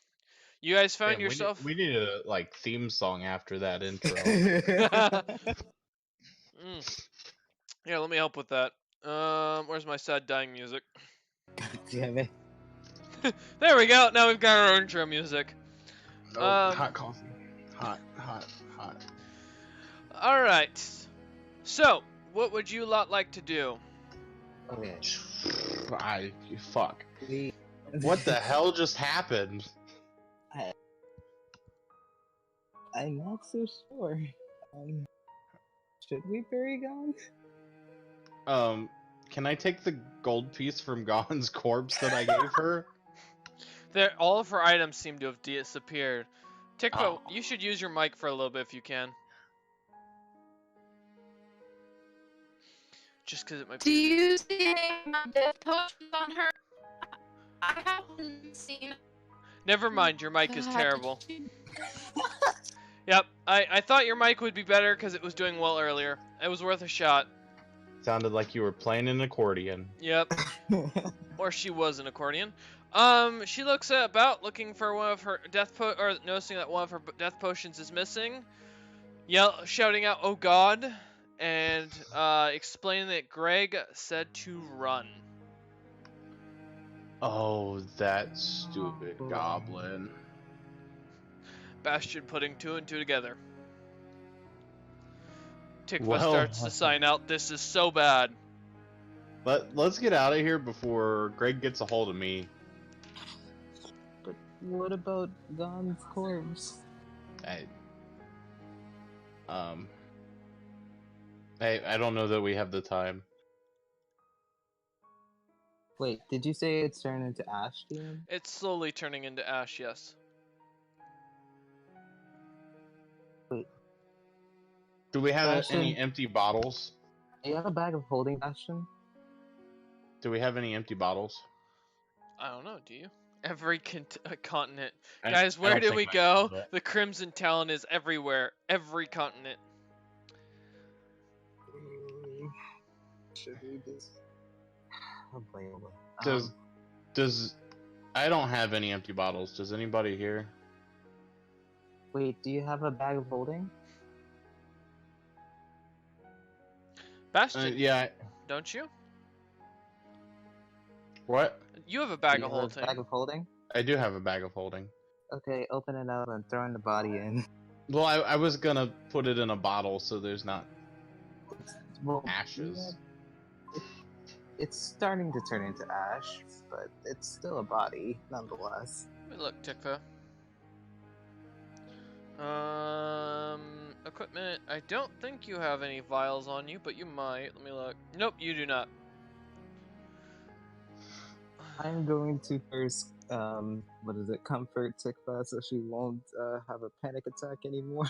[SPEAKER 1] You guys found
[SPEAKER 3] Damn,
[SPEAKER 1] yourself.
[SPEAKER 3] we need a like theme song after that intro.
[SPEAKER 1] Yeah, let me help with that. Where's my sad dying music?
[SPEAKER 2] Damn it.
[SPEAKER 1] There we go. Now we've got our intro music.
[SPEAKER 3] Hot coffee. Hot.
[SPEAKER 1] All right. So, what would you lot like to do?
[SPEAKER 2] Okay.
[SPEAKER 3] Fuck.
[SPEAKER 2] We...
[SPEAKER 3] What the hell just happened?
[SPEAKER 2] I'm not so sure. Should we bury Gon?
[SPEAKER 3] Can I take the gold piece from Gon's corpse that I gave her?
[SPEAKER 1] All of her items seem to have disappeared. Tikva,
[SPEAKER 3] Oh.
[SPEAKER 1] you should use your mic for a little bit if you can. Just because it might
[SPEAKER 4] Do
[SPEAKER 1] be.
[SPEAKER 4] you see any death potions on her? I haven't seen.
[SPEAKER 1] Never mind, your mic is
[SPEAKER 4] God,
[SPEAKER 1] terrible.
[SPEAKER 4] did
[SPEAKER 1] Yep, I thought your mic would be better because it was doing well earlier. It was worth a shot.
[SPEAKER 3] Sounded like you were playing an accordion.
[SPEAKER 1] Yep. Or she was an accordion. She looks about looking for one of her or noticing that one of her death potions is missing. Shouting out, "Oh God!" and explaining that Greg said to run.
[SPEAKER 3] Oh, that stupid goblin.
[SPEAKER 1] Bastion putting two and two together. Tikva
[SPEAKER 3] Well,
[SPEAKER 1] starts to sign out. This is so bad.
[SPEAKER 3] Let's get out of here before Greg gets a hold of me.
[SPEAKER 2] But what about Gon's corpse?
[SPEAKER 3] I don't know that we have the time.
[SPEAKER 2] Wait, did you say it's turned into ash, DM?
[SPEAKER 1] It's slowly turning into ash, yes.
[SPEAKER 2] Wait.
[SPEAKER 3] Do we have
[SPEAKER 2] Bastion.
[SPEAKER 3] any empty bottles?
[SPEAKER 2] Do you have a bag of holding, Bastion?
[SPEAKER 3] Do we have any empty bottles?
[SPEAKER 1] I don't know, do you? Every continent.
[SPEAKER 3] I
[SPEAKER 1] Guys, where
[SPEAKER 3] don't
[SPEAKER 1] did
[SPEAKER 3] think
[SPEAKER 1] we
[SPEAKER 3] my
[SPEAKER 1] go?
[SPEAKER 3] but-
[SPEAKER 1] The Crimson Talon is everywhere. Every continent.
[SPEAKER 2] Should we just... Oh boy, oh boy.
[SPEAKER 3] Does I don't have any empty bottles. Does anybody here?
[SPEAKER 2] Wait, do you have a bag of holding?
[SPEAKER 1] Bastion,
[SPEAKER 3] Yeah.
[SPEAKER 1] don't you?
[SPEAKER 3] What?
[SPEAKER 1] You have a bag
[SPEAKER 2] Do
[SPEAKER 1] of
[SPEAKER 2] you have a
[SPEAKER 1] holding.
[SPEAKER 2] bag of holding?
[SPEAKER 3] I do have a bag of holding.
[SPEAKER 2] Okay, open it up and throw in the body in.
[SPEAKER 3] Well, I was gonna put it in a bottle so there's not
[SPEAKER 2] Well,
[SPEAKER 3] ashes.
[SPEAKER 2] it's starting to turn into ash, but it's still a body, nonetheless.
[SPEAKER 1] Let me look, Tikva. Equipment. I don't think you have any vials on you, but you might. Let me look. Nope, you do not.
[SPEAKER 2] I'm going to first what is it? Comfort Tikva so she won't have a panic attack anymore.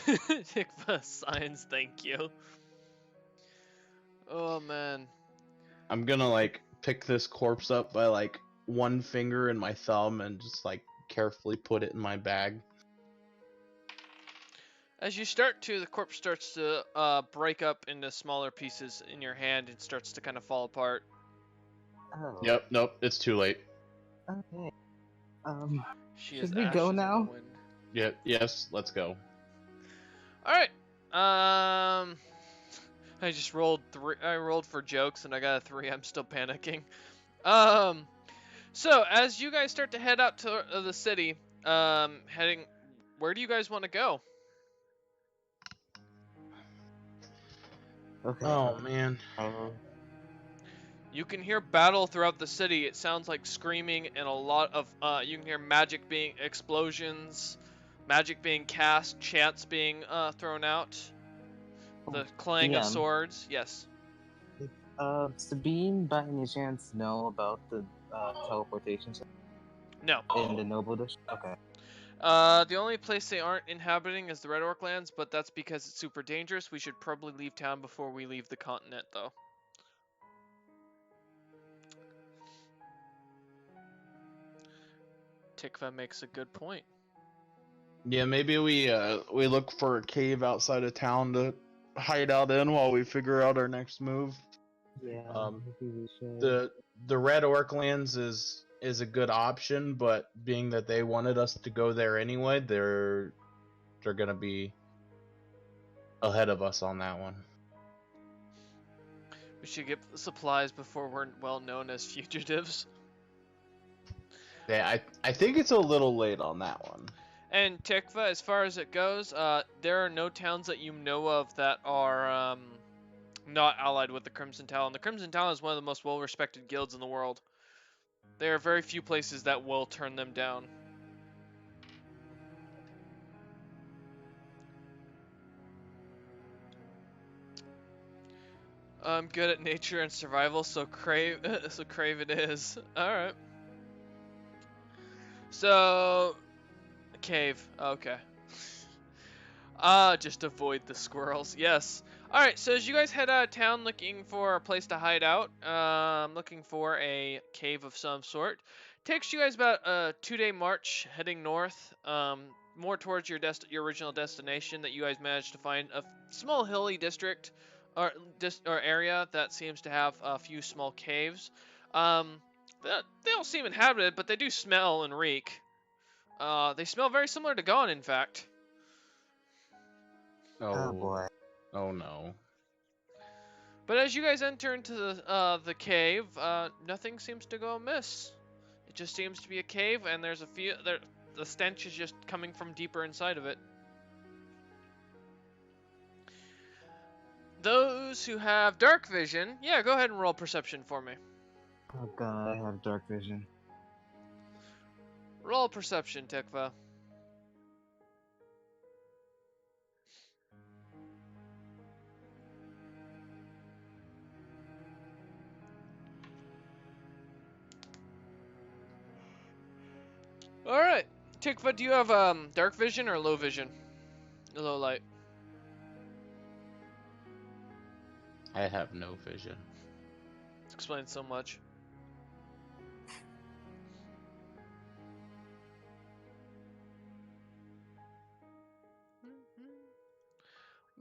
[SPEAKER 1] Tikva signs, thank you. Oh man.
[SPEAKER 3] I'm gonna like pick this corpse up by like one finger and my thumb and just like carefully put it in my bag.
[SPEAKER 1] As you start to, the corpse starts to break up into smaller pieces in your hand and starts to kind of fall apart.
[SPEAKER 2] Oh.
[SPEAKER 3] Yep, nope, it's too late.
[SPEAKER 2] Okay.
[SPEAKER 1] She is
[SPEAKER 2] Should we
[SPEAKER 1] ashes
[SPEAKER 2] go
[SPEAKER 1] in the
[SPEAKER 2] now?
[SPEAKER 1] wind.
[SPEAKER 3] Yep, yes, let's go.
[SPEAKER 1] All right. I just rolled 3. I rolled for jokes and I got a 3. I'm still panicking. So as you guys start to head out to the city, heading, where do you guys want to go?
[SPEAKER 2] Okay.
[SPEAKER 3] Oh man.
[SPEAKER 1] You can hear battle throughout the city. It sounds like screaming and a lot of, you can hear magic being, explosions, magic being cast, chants being thrown out, the clang of
[SPEAKER 2] DM.
[SPEAKER 1] swords. Yes.
[SPEAKER 2] Sabine, by any chance, know about the teleportation
[SPEAKER 1] No.
[SPEAKER 2] in the Noble District? Okay.
[SPEAKER 1] The only place they aren't inhabiting is the Red Orc lands, but that's because it's super dangerous. We should probably leave town before we leave the continent, though. Tikva makes a good point.
[SPEAKER 3] Yeah, maybe we look for a cave outside of town to hide out in while we figure out our next move.
[SPEAKER 2] Yeah. Maybe we should.
[SPEAKER 3] The Red Orc lands is a good option, but being that they wanted us to go there anyway, they're gonna be ahead of us on that one.
[SPEAKER 1] We should get supplies before we're well known as fugitives.
[SPEAKER 3] Yeah, I think it's a little late on that one.
[SPEAKER 1] And Tikva, as far as it goes, there are no towns that you know of that are not allied with the Crimson Talon. The Crimson Talon is one of the most well-respected guilds in the world. There are very few places that will turn them down. I'm good at nature and survival, so crave it is. All right. So, cave. Okay. Just avoid the squirrels. Yes. Alright, so as you guys head out of town looking for a place to hide out, looking for a cave of some sort, takes you guys about a 2-day march heading north, more towards your original destination that you guys managed to find a small hilly district or area that seems to have a few small caves. They don't seem inhabited, but they do smell and reek. They smell very similar to Gone, in fact.
[SPEAKER 2] Oh boy.
[SPEAKER 3] Oh no.
[SPEAKER 1] But as you guys enter into the cave, nothing seems to go amiss. It just seems to be a cave, and there's a few. The stench is just coming from deeper inside of it. Those who have dark vision, yeah, go ahead and roll perception for me.
[SPEAKER 2] Oh god, I have dark vision.
[SPEAKER 1] Roll perception, Tikva. All right, Tikva, do you have dark vision or low vision? Low light.
[SPEAKER 3] I have no vision.
[SPEAKER 1] This explains so much.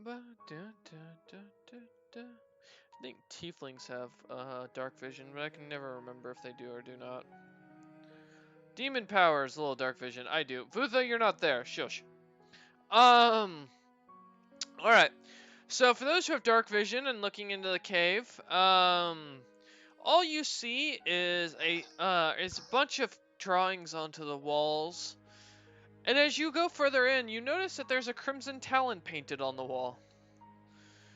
[SPEAKER 1] I think tieflings have dark vision, but I can never remember if they do or do not. Demon powers, a little dark vision. I do. Vutha, you're not there. Shush. Alright. So for those who have dark vision and looking into the cave, all you see is a bunch of drawings onto the walls. And as you go further in, you notice that there's a Crimson Talon painted on the wall.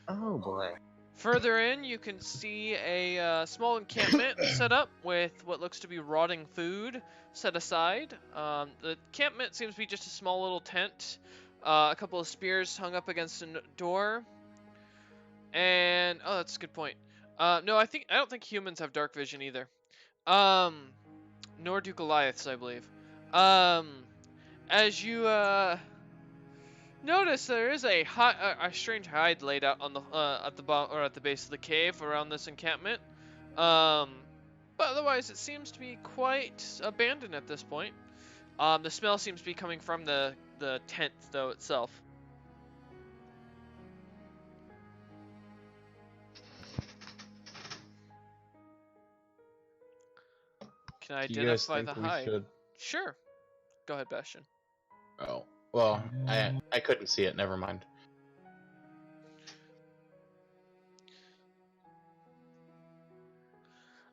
[SPEAKER 2] Oh boy.
[SPEAKER 1] Further in, you can see a small encampment set up with what looks to be rotting food set aside. The encampment seems to be just a small little tent. A couple of spears hung up against a door. And, oh, that's a good point. No, I don't think humans have dark vision either. Nor do Goliaths, I believe. As you notice, there is a strange hide laid out on the at the bottom or at the base of the cave around this encampment. But otherwise, it seems to be quite abandoned at this point. The smell seems to be coming from the tent though itself. Can I
[SPEAKER 3] Do you guys
[SPEAKER 1] identify
[SPEAKER 3] think
[SPEAKER 1] the
[SPEAKER 3] we
[SPEAKER 1] hide?
[SPEAKER 3] should?
[SPEAKER 1] Sure. Go ahead, Bastion.
[SPEAKER 3] Oh, well, I couldn't see it. Never mind.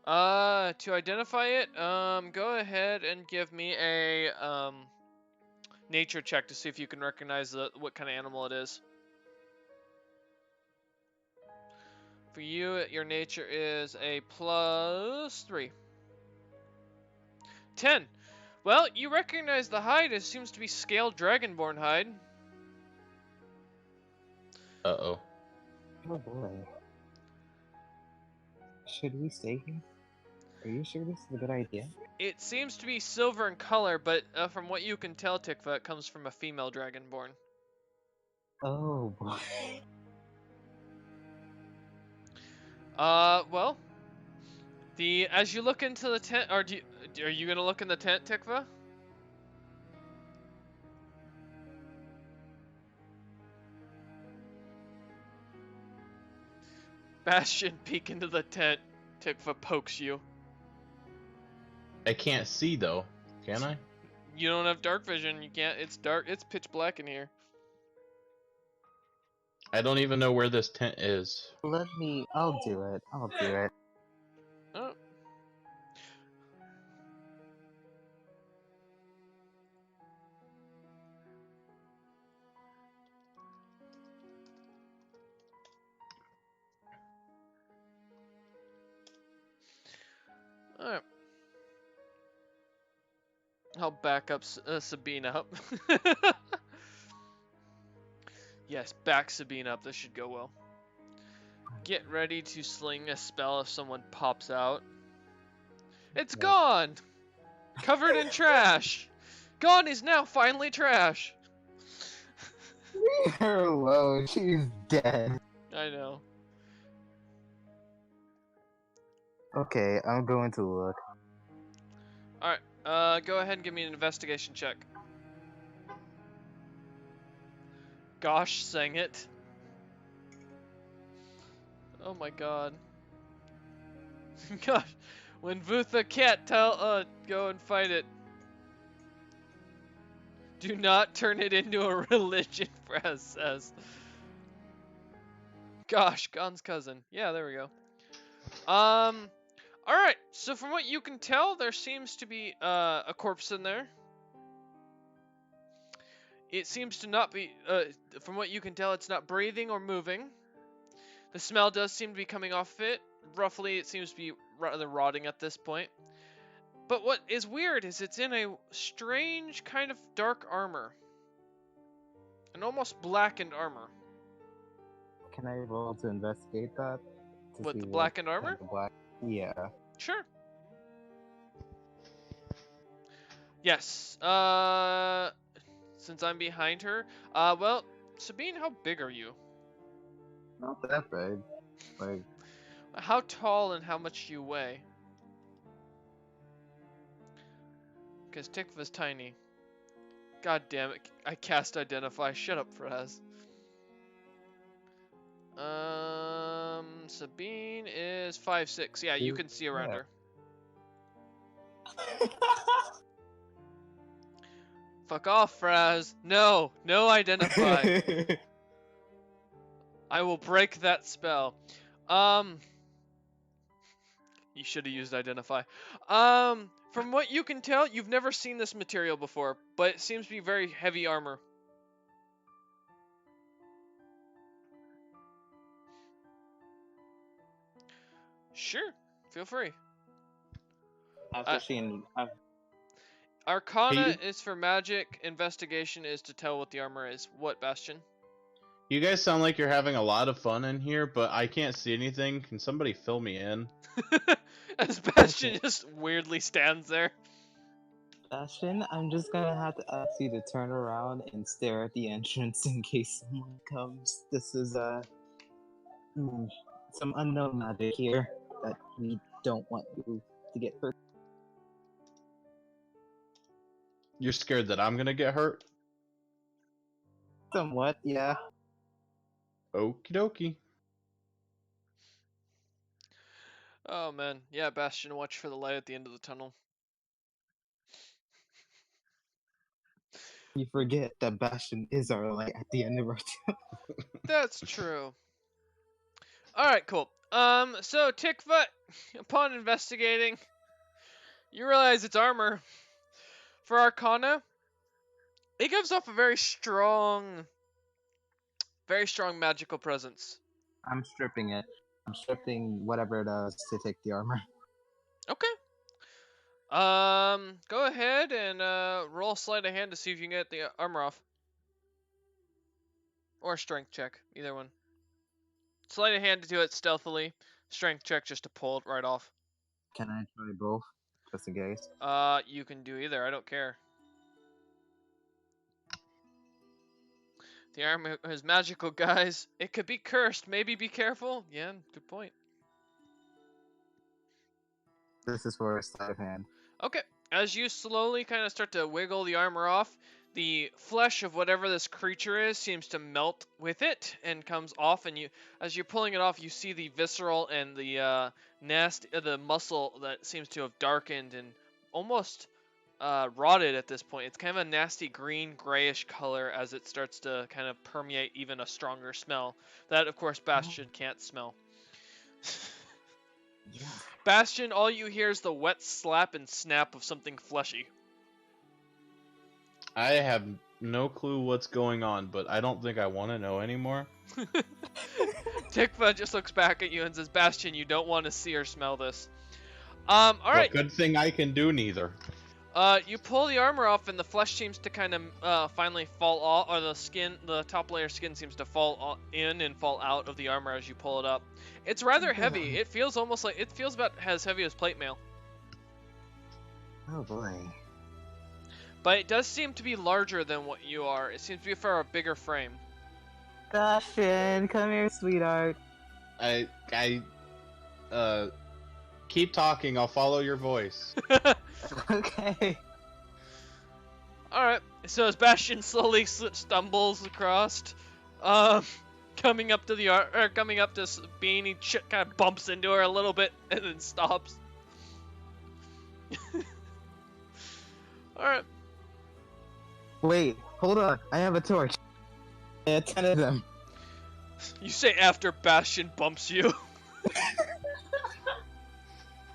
[SPEAKER 1] To identify it, go ahead and give me a nature check to see if you can recognize what kind of animal it is. For you, your nature is a +3. 10. Well, you recognize the hide. It seems to be scaled dragonborn hide.
[SPEAKER 3] Uh-oh.
[SPEAKER 2] Oh boy. Should we stay here? Are you sure this is a good idea?
[SPEAKER 1] It seems to be silver in color, but from what you can tell, Tikva, it comes from a female dragonborn.
[SPEAKER 2] Oh boy.
[SPEAKER 1] Well, as you look into the tent, or are you gonna look in the tent, Tikva? Bastion, peek into the tent. Tikva pokes you.
[SPEAKER 3] I can't see though. Can I?
[SPEAKER 1] You don't have dark vision. You can't. It's dark. It's pitch black in here.
[SPEAKER 3] I don't even know where this tent is.
[SPEAKER 2] I'll do it. I'll do it.
[SPEAKER 1] Oh. Alright. I'll back up Sabine up. Yes, back Sabine up. This should go well. Get ready to sling a spell if someone pops out. It's gone! Covered in trash! Gone is now finally trash!
[SPEAKER 2] Leave her alone. She's dead.
[SPEAKER 1] I know.
[SPEAKER 2] Okay, I'm going to look.
[SPEAKER 1] Alright, go ahead and give me an investigation check. Gosh, sang it. Oh my god. Gosh, when Vutha can't go and fight it. Do not turn it into a religion, Fraz says. Gosh, Gon's cousin. Yeah, there we go. Alright, so from what you can tell, there seems to be a corpse in there. It seems to not be, from what you can tell, it's not breathing or moving. The smell does seem to be coming off of it. Roughly, it seems to be rather rotting at this point. But what is weird is it's in a strange kind of dark armor. An almost blackened armor.
[SPEAKER 2] Can I roll to investigate that?
[SPEAKER 1] What, the blackened armor?
[SPEAKER 2] Kind of black. Yeah.
[SPEAKER 1] Sure. Yes. Since I'm behind her. Well, Sabine, how big are you?
[SPEAKER 2] Not that big. Like,
[SPEAKER 1] How tall and how much do you weigh? Because Tikva's tiny. God damn it. I cast Identify. Shut up, Fraz. Sabine is 5'6". Yeah, you can see around her. Fuck off, Fraz. No, no Identify. I will break that spell. You should have used Identify. From what you can tell, you've never seen this material before, but it seems to be very heavy armor. Sure, feel free. Arcana is for magic. Investigation is to tell what the armor is. What, Bastion?
[SPEAKER 3] You guys sound like you're having a lot of fun in here, but I can't see anything. Can somebody fill me in?
[SPEAKER 1] As Bastion
[SPEAKER 2] Okay.
[SPEAKER 1] just weirdly stands there.
[SPEAKER 2] Bastion, I'm just gonna have to ask you to turn around and stare at the entrance in case someone comes. This is hmm, some unknown magic here that we don't want you to get hurt.
[SPEAKER 3] You're scared that I'm gonna get hurt?
[SPEAKER 2] Somewhat, yeah.
[SPEAKER 3] Okie dokie.
[SPEAKER 1] Oh man, yeah, Bastion, watch for the light at the end of the tunnel.
[SPEAKER 2] You forget that Bastion is our light at the end of our
[SPEAKER 1] That's true. Alright, cool. So Tikva, upon investigating, you realize it's armor. For Arcana, it gives off a very strong magical presence.
[SPEAKER 2] I'm stripping it. I'm stripping whatever it does to take the armor.
[SPEAKER 1] Okay. Go ahead and roll sleight of hand to see if you can get the armor off. Or strength check, either one. Sleight of hand to do it stealthily. Strength check just to pull it right off.
[SPEAKER 2] Can I try both? Just in case.
[SPEAKER 1] You can do either, I don't care. The armor is magical, guys. It could be cursed. Maybe be careful. Yeah, good point.
[SPEAKER 2] This is for a sleight of hand.
[SPEAKER 1] Okay, as you slowly kind of start to wiggle the armor off, the flesh of whatever this creature is seems to melt with it and comes off, and as you're pulling it off, you see the visceral and the the muscle that seems to have darkened and almost rotted at this point. It's kind of a nasty green grayish color as it starts to kind of permeate even a stronger smell that, of course, Bastion can't smell.
[SPEAKER 2] Yeah.
[SPEAKER 1] Bastion, all you hear is the wet slap and snap of something fleshy.
[SPEAKER 3] I have no clue what's going on, but I don't think I want to know anymore.
[SPEAKER 1] Tikva just looks back at you and says, Bastion, you don't want to see or smell this. Alright.
[SPEAKER 3] But good thing I can do neither.
[SPEAKER 1] You pull the armor off and the flesh seems to kind of finally fall off, or the top layer skin seems to fall in and fall out of the armor as you pull it up. It's rather heavy. It feels about as heavy as plate mail.
[SPEAKER 2] Oh boy.
[SPEAKER 1] But it does seem to be larger than what you are. It seems to be for a bigger frame.
[SPEAKER 2] Bastion, come here, sweetheart.
[SPEAKER 3] Keep talking. I'll follow your voice.
[SPEAKER 2] Okay.
[SPEAKER 1] Alright, so as Bastion slowly stumbles across, coming up to Bean, he kind of bumps into her a little bit and then stops. Alright.
[SPEAKER 2] Wait, hold on. I have a torch. I had 10 of them.
[SPEAKER 1] You say after Bastion bumps you.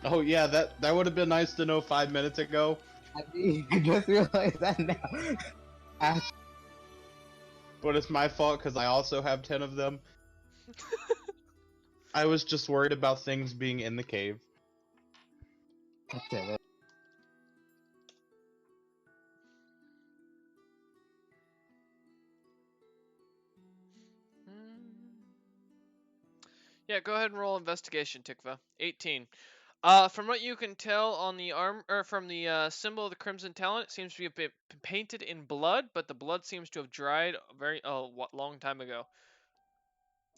[SPEAKER 3] Oh yeah, that would have been nice to know 5 minutes ago.
[SPEAKER 2] I just realized that now.
[SPEAKER 3] But it's my fault because I also have 10 of them. I was just worried about things being in the cave.
[SPEAKER 2] God damn it.
[SPEAKER 1] Yeah, go ahead and roll investigation, Tikva. 18. From what you can tell on the from the symbol of the Crimson Talon, it seems to be a bit painted in blood, but the blood seems to have dried long time ago.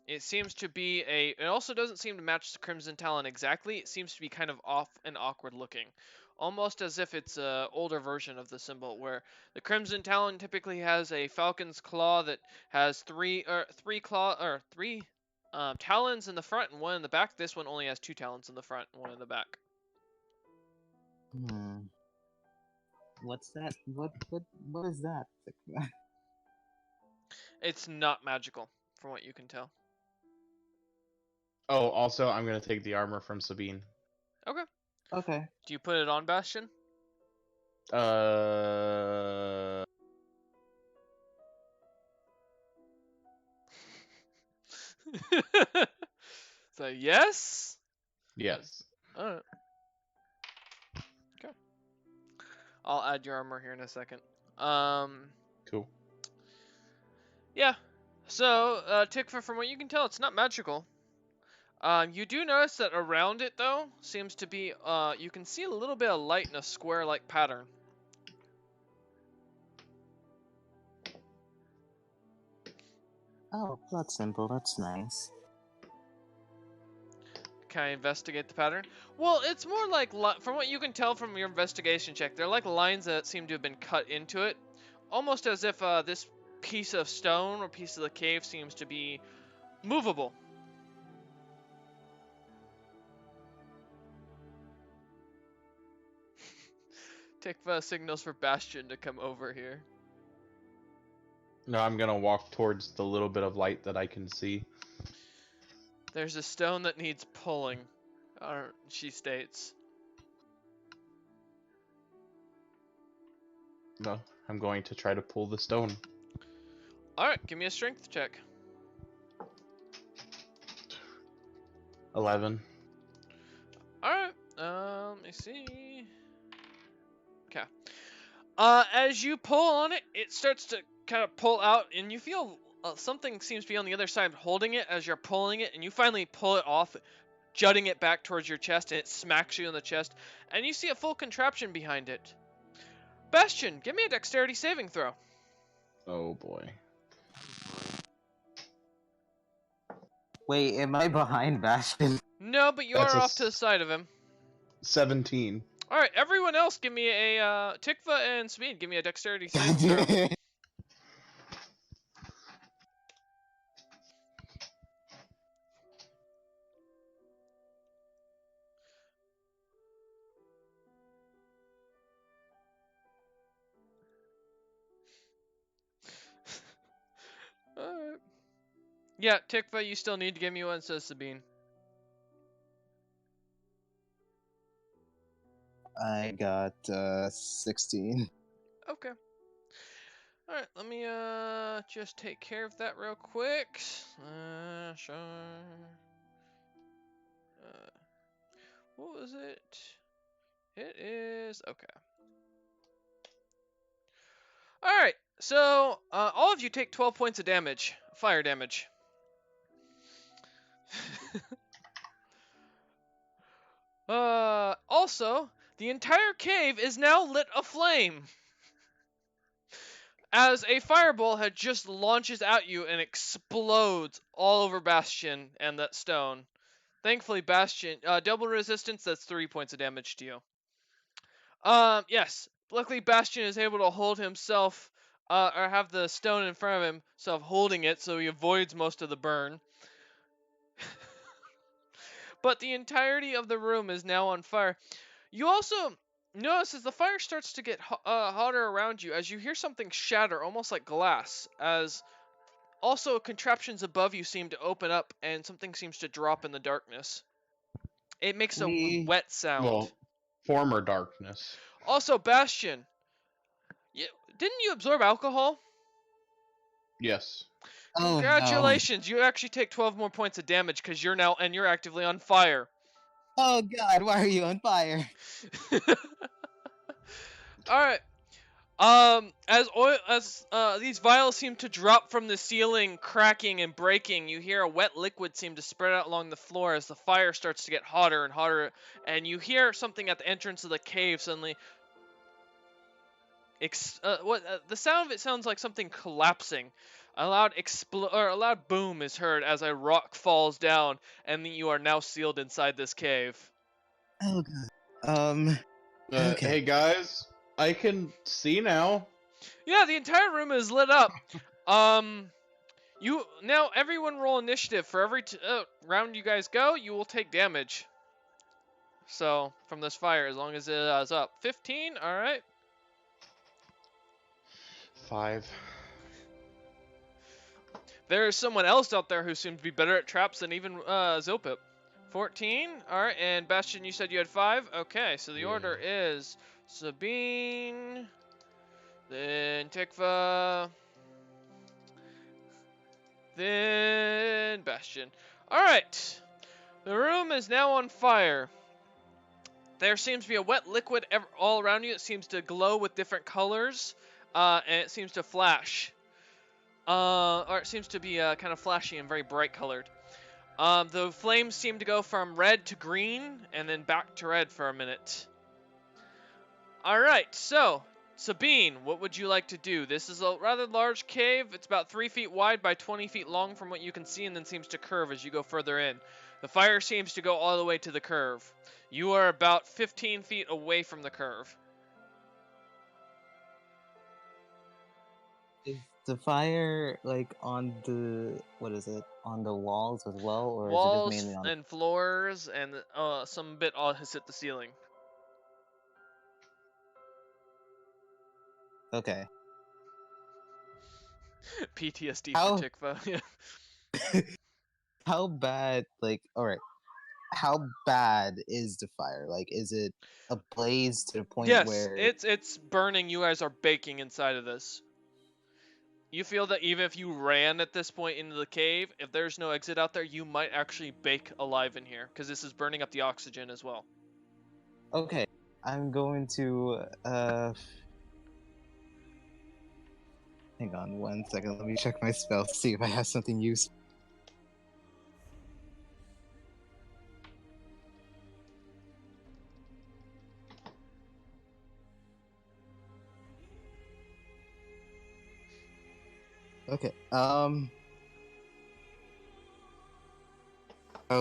[SPEAKER 1] It seems to be it also doesn't seem to match the Crimson Talon exactly. It seems to be kind of off and awkward looking. Almost as if it's an older version of the symbol, where the Crimson Talon typically has a falcon's claw that has three talons in the front and one in the back. This one only has 2 talons in the front and 1 in the back.
[SPEAKER 2] What's that? What is that?
[SPEAKER 1] It's not magical, from what you can tell.
[SPEAKER 3] Oh, also, I'm gonna take the armor from Sabine.
[SPEAKER 1] Okay.
[SPEAKER 2] Okay.
[SPEAKER 1] Do you put it on Bastion? So yes.
[SPEAKER 3] Yes.
[SPEAKER 1] Alright. Okay. I'll add your armor here in a second.
[SPEAKER 3] Cool.
[SPEAKER 1] Yeah. So, Tikva, from what you can tell, it's not magical. You do notice that around it, though, seems to be, you can see a little bit of light in a square-like pattern.
[SPEAKER 2] Oh, that's simple. That's nice.
[SPEAKER 1] Can I investigate the pattern? Well, it's more like, from what you can tell from your investigation check, they're like lines that seem to have been cut into it. Almost as if this piece of stone or piece of the cave seems to be movable. Tikva signals for Bastion to come over here.
[SPEAKER 3] No, I'm gonna walk towards the little bit of light that I can see.
[SPEAKER 1] There's a stone that needs pulling, she states.
[SPEAKER 3] No, I'm going to try to pull the stone.
[SPEAKER 1] Alright, give me a strength check.
[SPEAKER 3] 11.
[SPEAKER 1] Alright, let me see. Okay. As you pull on it, it starts to kind of pull out, and you feel something seems to be on the other side holding it as you're pulling it, and you finally pull it off, jutting it back towards your chest, and it smacks you in the chest, and you see a full contraption behind it. Bastion, give me a dexterity saving throw.
[SPEAKER 3] Oh boy.
[SPEAKER 2] Wait, am I behind Bastion?
[SPEAKER 1] No, but you
[SPEAKER 3] That's
[SPEAKER 1] are
[SPEAKER 3] a
[SPEAKER 1] off to the side of him.
[SPEAKER 3] 17.
[SPEAKER 1] Alright, everyone else give me a, Tikva and Speed, give me a dexterity saving throw. Alright. Yeah, Tikva, you still need to give me one, says Sabine.
[SPEAKER 2] I got 16.
[SPEAKER 1] Okay. Alright, let me just take care of that real quick. Sure. What was it? It is okay. Alright, so all of you take 12 points of damage. Fire damage. Also, the entire cave is now lit aflame. As a fireball had just launches at you and explodes all over Bastion and that stone. Thankfully, Bastion, double resistance, that's 3 points of damage to you. Yes. Luckily, Bastion is able to hold himself, or have the stone in front of himself holding it so he avoids most of the burn. But the entirety of the room is now on fire. You also notice as the fire starts to get hotter around you, as you hear something shatter, almost like glass, as also contraptions above you seem to open up and something seems to drop in the darkness. It makes a wet sound.
[SPEAKER 3] Well, former darkness.
[SPEAKER 1] Also, Bastion, didn't you absorb alcohol?
[SPEAKER 3] Yes.
[SPEAKER 2] Oh,
[SPEAKER 1] Congratulations, you actually take 12 more points of damage because you're actively on fire.
[SPEAKER 2] no. Oh god, why are you on fire?
[SPEAKER 1] Alright. As these vials seem to drop from the ceiling, cracking and breaking, you hear a wet liquid seem to spread out along the floor as the fire starts to get hotter and hotter, and you hear something at the entrance of the cave suddenly. The sound of it sounds like something collapsing. A loud boom is heard as a rock falls down, and you are now sealed inside this cave.
[SPEAKER 2] Oh god. Okay.
[SPEAKER 3] Hey guys, I can see now.
[SPEAKER 1] Yeah, the entire room is lit up. You now everyone roll initiative. For every round you guys go, you will take damage. So from this fire, as long as it is up. 15. All right.
[SPEAKER 3] 5.
[SPEAKER 1] There is someone else out there who seems to be better at traps than even Zilpip. 14. All right, and Bastion, you said you had 5. Okay, so the order is Sabine, then Tikva, then Bastion. All right, the room is now on fire. There seems to be a wet liquid all around you. It seems to glow with different colors, and it seems to flash. or it seems to be kind of flashy and very bright colored. The flames seem to go from red to green and then back to red for a minute. All right, so Sabine, what would you like to do? This is a rather large cave. It's about 3 feet wide by 20 feet long from what you can see, and then seems to curve as you go further in. The fire seems to go all the way to the curve. You are about 15 feet away from the curve.
[SPEAKER 2] Is the fire like on the what is it on the walls as well, or is it just
[SPEAKER 1] Walls
[SPEAKER 2] mainly on?
[SPEAKER 1] and floors, and some bit all has hit the ceiling.
[SPEAKER 2] Okay.
[SPEAKER 1] PTSD
[SPEAKER 2] How-
[SPEAKER 1] for Tikva. Yeah.
[SPEAKER 2] How bad? Like, all right. How bad is the fire? Like, is it ablaze to the point
[SPEAKER 1] Yes,
[SPEAKER 2] where?
[SPEAKER 1] it's burning. You guys are baking inside of this. You feel that even if you ran at this point into the cave, if there's no exit out there, you might actually bake alive in here, because this is burning up the oxygen as well.
[SPEAKER 2] Okay, I'm going to hang on 1 second. Let me check my spell to see if I have something useful. Okay. Oh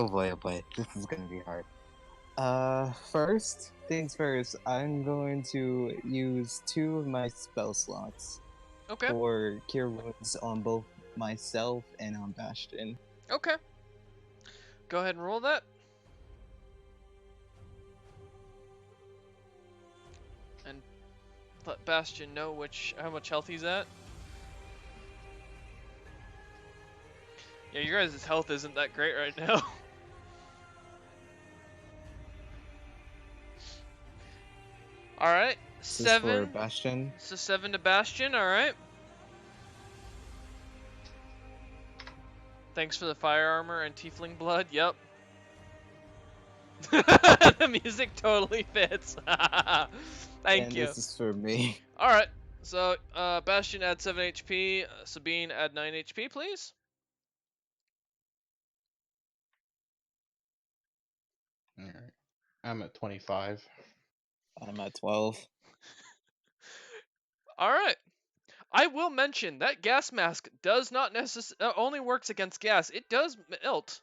[SPEAKER 2] boy, this is gonna be hard. First things first, I'm going to use 2 of my spell slots
[SPEAKER 1] Okay,
[SPEAKER 2] for cure wounds on both myself and on Bastion.
[SPEAKER 1] okay. Go ahead and roll that. And let Bastion know how much health he's at. Yeah, your guys' health isn't that great right now. Alright,
[SPEAKER 2] This is for
[SPEAKER 1] 7.
[SPEAKER 2] Bastion.
[SPEAKER 1] So 7 to Bastion, alright. Thanks for the fire armor and tiefling blood, yep. The music totally fits. Thank
[SPEAKER 2] And
[SPEAKER 1] you.
[SPEAKER 2] this is for me.
[SPEAKER 1] Alright, so Bastion add 7 HP, Sabine add 9 HP, please.
[SPEAKER 3] All right. I'm at 25.
[SPEAKER 2] I'm at 12.
[SPEAKER 1] Alright. I will mention that gas mask does not only works against gas. It does melt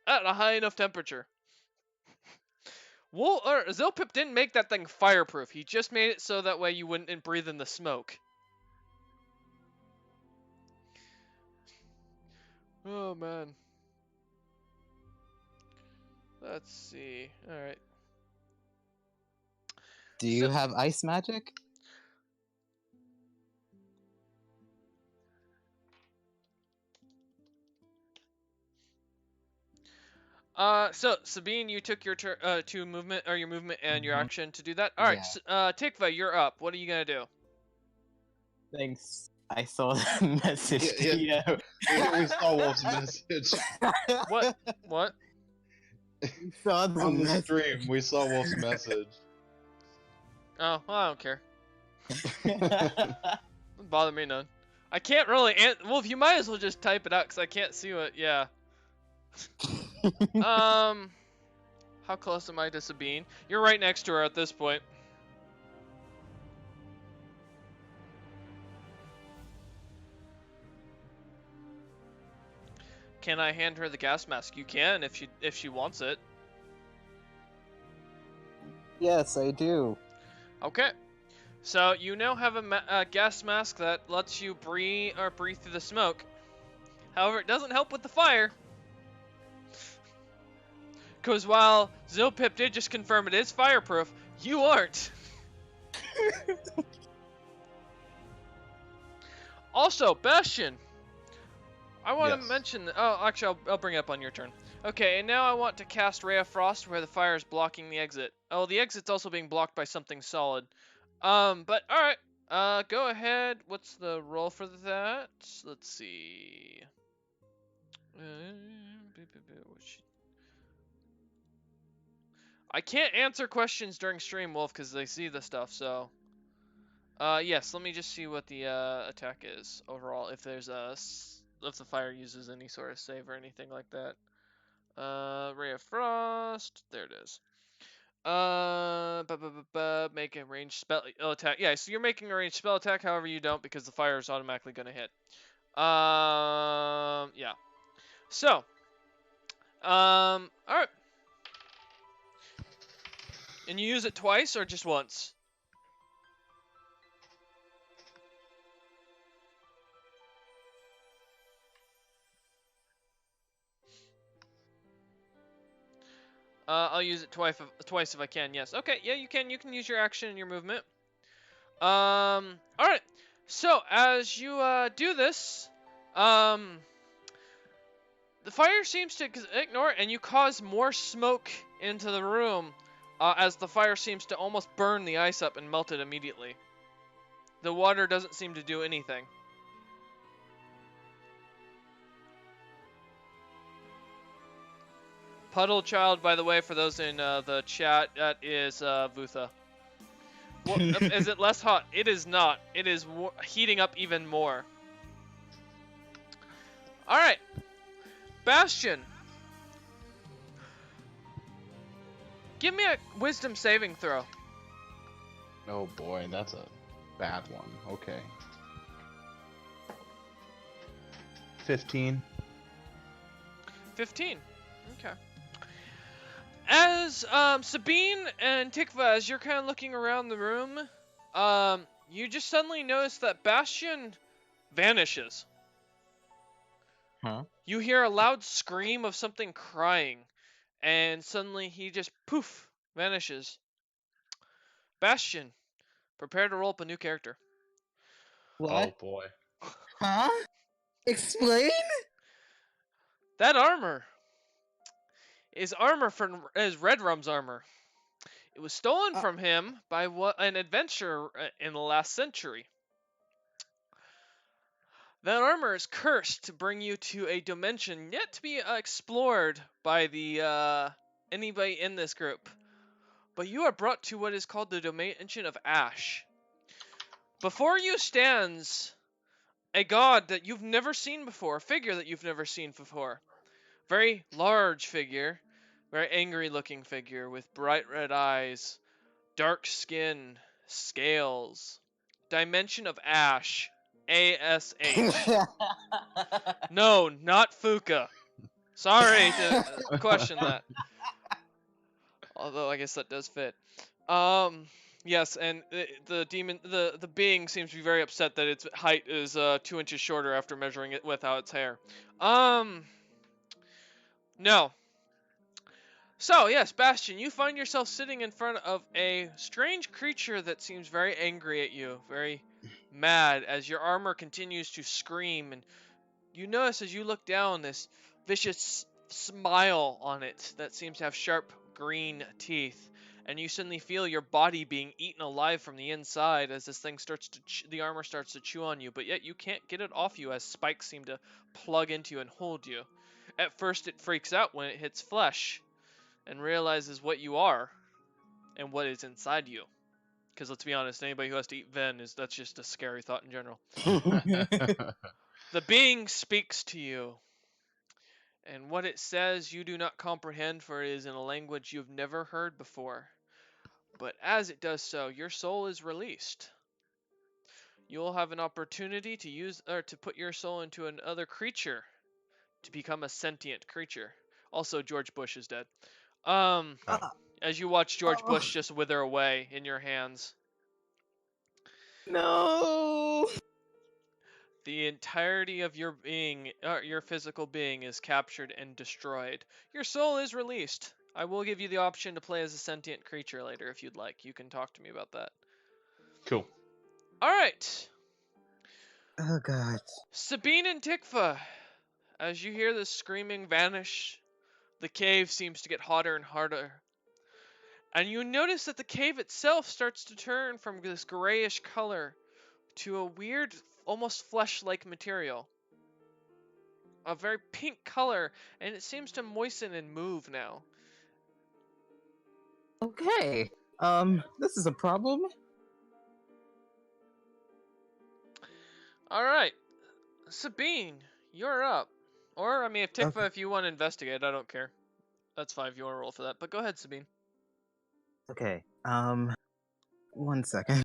[SPEAKER 1] at a high enough temperature. Zilpip didn't make that thing fireproof. He just made it so that way you wouldn't breathe in the smoke. Oh man. Let's see. Alright.
[SPEAKER 2] Do you have ice magic?
[SPEAKER 1] So Sabine, you took your your movement and your
[SPEAKER 2] Mhm.
[SPEAKER 1] action to do that. All right,
[SPEAKER 2] Yeah.
[SPEAKER 1] Tikva, you're up. What are you gonna do?
[SPEAKER 2] Thanks. I saw the message.
[SPEAKER 3] Yeah. We saw Wolf's message
[SPEAKER 1] What? What?
[SPEAKER 2] We saw the
[SPEAKER 3] on the
[SPEAKER 2] message.
[SPEAKER 3] stream. We saw Wolf's message.
[SPEAKER 1] Oh, well, I don't care. Doesn't bother me none. I can't really. Wolf, you might as well just type it out because I can't see what. Yeah. How close am I to Sabine? You're right next to her at this point. Can I hand her the gas mask? You can if she wants it.
[SPEAKER 2] Yes, I do.
[SPEAKER 1] Okay. So you now have a gas mask that lets you breathe through the smoke. However, it doesn't help with the fire. Because while Zilpip did just confirm it is fireproof, you aren't. Also, Bastion, I want to
[SPEAKER 3] Yes.
[SPEAKER 1] mention. Oh, actually, I'll bring it up on your turn. Okay, and now I want to cast Ray of Frost where the fire is blocking the exit. Oh, the exit's also being blocked by something solid. But all right. Go ahead. What's the roll for that? Let's see. I can't answer questions during stream, Wolf, because they see the stuff. So, Yes. Let me just see what the attack is overall. If there's if the fire uses any sort of save or anything like that. Ray of Frost. There it is. Make a ranged spell attack. Yeah, so you're making a ranged spell attack. However, you don't because the fire is automatically gonna hit. Yeah. So, all right. And you use it twice or just once? I'll use it twice if I can. Yes. Okay. Yeah, you can. You can use your action and your movement. All right. So as you do this, um, the fire seems to ignore it, and you cause more smoke into the room, as the fire seems to almost burn the ice up and melt it immediately. The water doesn't seem to do anything. Puddle Child, by the way, for those in the chat, that is Vutha. Well, is it less hot? It is not. It is heating up even more. Alright. Bastion. Give me a wisdom saving throw.
[SPEAKER 3] Oh boy, that's a bad one. Okay. 15.
[SPEAKER 1] 15. Okay. As Sabine and Tikva, as you're kind of looking around the room, you just suddenly notice that Bastion vanishes.
[SPEAKER 2] Huh?
[SPEAKER 1] You hear a loud scream of something crying, and suddenly he just poof vanishes. Bastion, prepare to roll up a new character.
[SPEAKER 2] What?
[SPEAKER 3] Oh boy.
[SPEAKER 2] Huh? Explain?
[SPEAKER 1] That armor is Red Rum's armor. It was stolen from him by an adventurer in the last century. That armor is cursed to bring you to a dimension yet to be explored by the anybody in this group. But you are brought to what is called the Dimension of Ash. Before you stands a god that you've never seen before, a figure that you've never seen before. Very large figure, very angry looking figure with bright red eyes, dark skin, scales. Dimension of Ash. ASH. No, not Fuka. Sorry to question that. Although I guess that does fit. Yes, and the demon, the being seems to be very upset that its height is 2 inches shorter after measuring it without its hair. No. So yes, Bastion, you find yourself sitting in front of a strange creature that seems very angry at you, very mad, as your armor continues to scream, and you notice as you look down this vicious smile on it that seems to have sharp green teeth, and you suddenly feel your body being eaten alive from the inside as this thing starts to the armor starts to chew on you, but yet you can't get it off you as spikes seem to plug into you and hold you. At first it freaks out when it hits flesh and realizes what you are and what is inside you. Because let's be honest, anybody who has to eat Ven that's just a scary thought in general. The being speaks to you, and what it says you do not comprehend, for it is in a language you've never heard before. But as it does so, your soul is released. You'll have an opportunity to to put your soul into another creature to become a sentient creature. Also, George Bush is dead. As you watch George Bush just wither away in your hands.
[SPEAKER 2] No.
[SPEAKER 1] The entirety of your being, your physical being, is captured and destroyed. Your soul is released. I will give you the option to play as a sentient creature later if you'd like. You can talk to me about that.
[SPEAKER 3] Cool.
[SPEAKER 1] Alright.
[SPEAKER 2] Oh god.
[SPEAKER 1] Sabine and Tikva. As you hear this screaming vanish, the cave seems to get hotter and harder. And you notice that the cave itself starts to turn from this grayish color to a weird, almost flesh-like material. A very pink color, and it seems to moisten and move now.
[SPEAKER 2] Okay. This is a problem.
[SPEAKER 1] All right, Sabine, you're up. Or I mean, if Tikva,
[SPEAKER 2] Okay.
[SPEAKER 1] if you want to investigate, I don't care. That's fine if you want to roll for that. But go ahead, Sabine.
[SPEAKER 2] Okay. 1 second.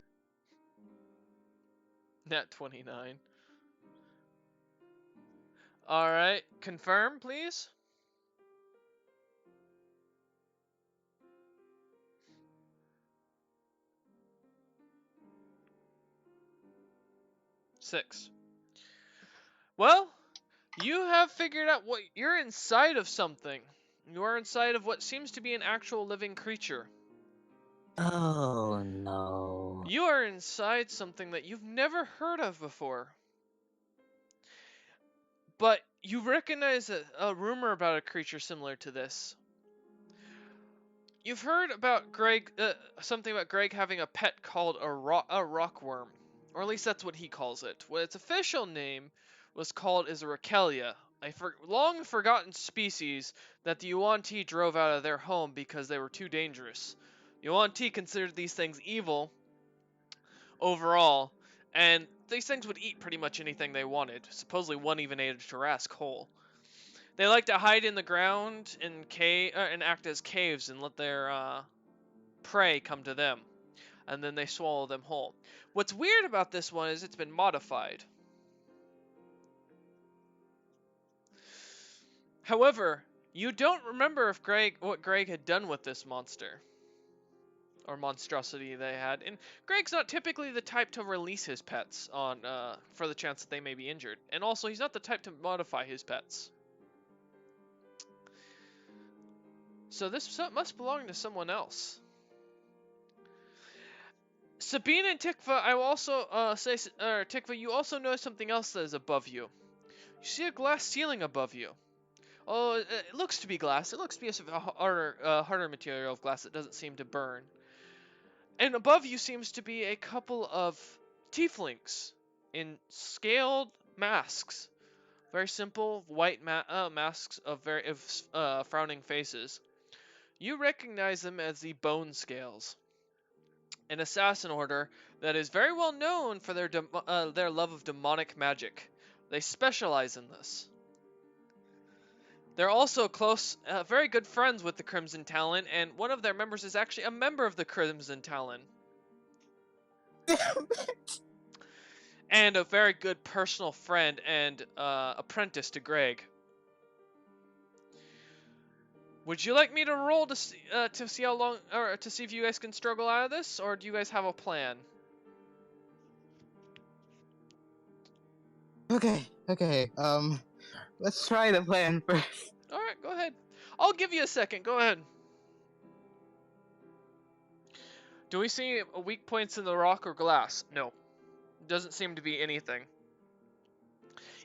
[SPEAKER 1] Nat 29. All right, confirm, please. Six. Well, you have figured out what you're inside of something. You are inside of what seems to be an actual living creature.
[SPEAKER 2] Oh no.
[SPEAKER 1] You are inside something that you've never heard of before. But you recognize a rumor about a creature similar to this. You've heard about something about Greg having a pet called a rockworm, or at least that's what he calls it. What its official name was called is a Rakelia, a long forgotten species that the Yuan-Ti drove out of their home because they were too dangerous. Yuan-Ti considered these things evil overall, and these things would eat pretty much anything they wanted. Supposedly one even ate a Jurassic whole. They like to hide in the ground and act as caves and let their prey come to them, and then they swallow them whole. What's weird about this one is it's been modified. However, you don't remember if what Greg had done with this monster or monstrosity they had, and Greg's not typically the type to release his pets on for the chance that they may be injured, and also he's not the type to modify his pets. So this must belong to someone else. Sabine and Tikva, I will also say, Tikva, you also notice something else that is above you. You see a glass ceiling above you. Oh, it looks to be glass. It looks to be a harder material of glass that doesn't seem to burn. And above you seems to be a couple of tieflings in scaled masks. Very simple white masks of frowning faces. You recognize them as the Bone Scales, an assassin order that is very well known for their love of demonic magic. They specialize in this. They're also very good friends with the Crimson Talon, and one of their members is actually a member of the Crimson Talon. And a very good personal friend and apprentice to Greg. Would you like me to roll to see how long, or to see if you guys can struggle out of this, or do you guys have a plan?
[SPEAKER 2] Okay. Let's try the plan first.
[SPEAKER 1] All right, go ahead. I'll give you a second. Go ahead. Do we see weak points in the rock or glass? No. Doesn't seem to be anything.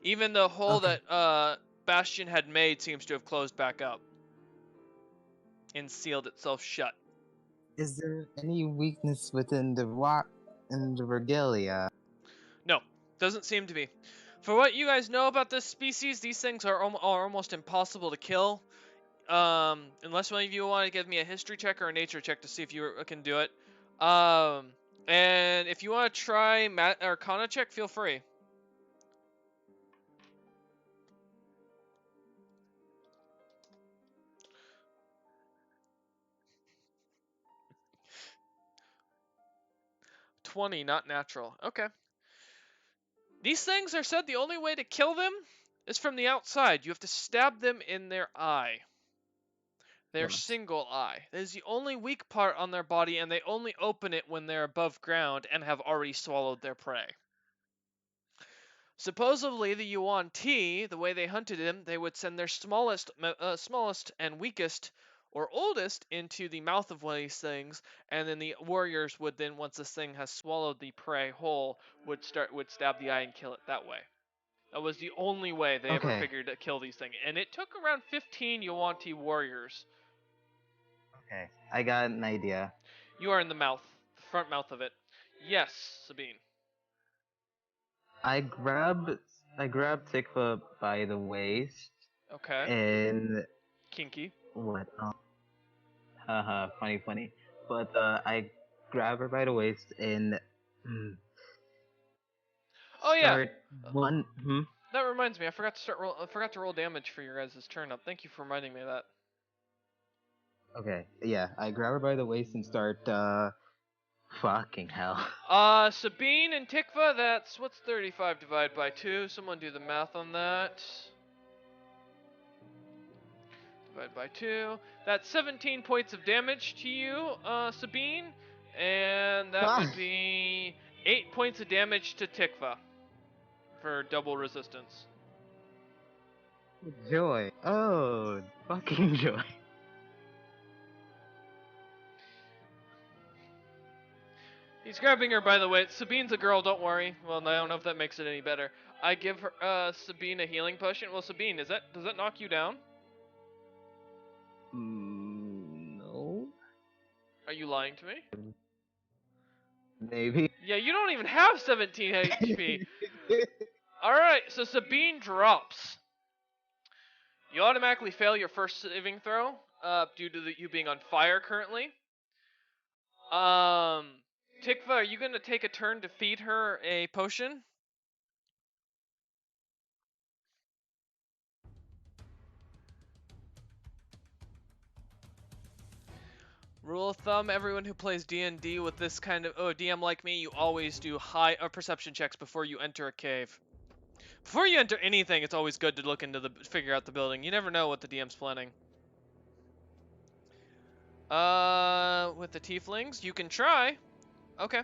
[SPEAKER 1] Even the hole
[SPEAKER 2] Okay.
[SPEAKER 1] that Bastion had made seems to have closed back up and sealed itself shut.
[SPEAKER 2] Is there any weakness within the rock and the regalia?
[SPEAKER 1] No, doesn't seem to be. For what you guys know about this species, these things are almost impossible to kill. Unless one of you want to give me a history check or a nature check to see if you can do it. And if you want to try Arcana check, feel free. $20, not natural. Okay. These things are said the only way to kill them is from the outside. You have to stab them in their eye. Their
[SPEAKER 2] What?
[SPEAKER 1] single eye. That is the only weak part on their body, and they only open it when they're above ground and have already swallowed their prey. Supposedly, the Yuan Ti, the way they hunted him, they would send their smallest and weakest or oldest into the mouth of one of these things, and then the warriors would then, once this thing has swallowed the prey whole, would stab the eye and kill it that way. That was the only way they ever
[SPEAKER 2] Okay.
[SPEAKER 1] figured to kill these things, and it took around 15 Yuan Ti warriors.
[SPEAKER 2] Okay. I got an idea.
[SPEAKER 1] You are in the mouth, the front mouth of it. Yes, Sabine.
[SPEAKER 2] I grab Tikva by the waist
[SPEAKER 1] Okay.
[SPEAKER 2] and
[SPEAKER 1] Kinky.
[SPEAKER 2] what? Haha, funny. But I grab her by the waist and
[SPEAKER 1] Oh yeah.
[SPEAKER 2] Start one.
[SPEAKER 1] That reminds me, I forgot to roll damage for your guys' turn up. Thank you for reminding me of that.
[SPEAKER 2] Okay, yeah. I grab her by the waist and start. Fucking hell.
[SPEAKER 1] Sabine and Tikva, what's 35 divided by 2? Someone do the math on that. Divided by 2. That's 17 points of damage to you, Sabine. And that would be 8 points of damage to Tikva for double resistance.
[SPEAKER 2] Joy. Oh, fucking joy.
[SPEAKER 1] He's grabbing her, by the way. Sabine's a girl, don't worry. Well, I don't know if that makes it any better. I give her, Sabine a healing potion. Well, Sabine, does that knock you down?
[SPEAKER 2] No.
[SPEAKER 1] Are you lying to me?
[SPEAKER 2] Maybe.
[SPEAKER 1] Yeah, you don't even have 17 HP. Alright, so Sabine drops. You automatically fail your first saving throw, due to you being on fire currently. Tikva, are you gonna take a turn to feed her a potion? Rule of thumb, everyone who plays D&D with this kind of DM like me, you always do high perception checks before you enter a cave. Before you enter anything, it's always good to look into figure out the building. You never know what the DM's planning. With the tieflings, you can try. Okay.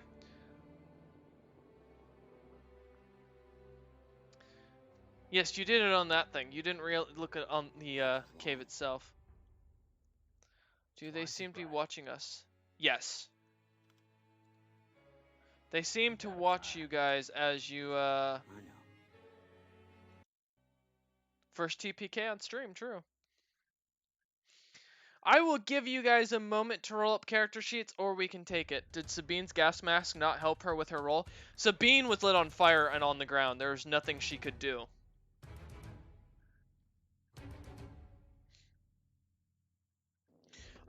[SPEAKER 1] Yes, you did it on that thing. You didn't look at on the cave itself. Do they seem to be watching us? Yes. They seem to watch you guys as you first TPK on stream, true. I will give you guys a moment to roll up character sheets, or we can take it. Did Sabine's gas mask not help her with her roll? Sabine was lit on fire and on the ground. There was nothing she could do.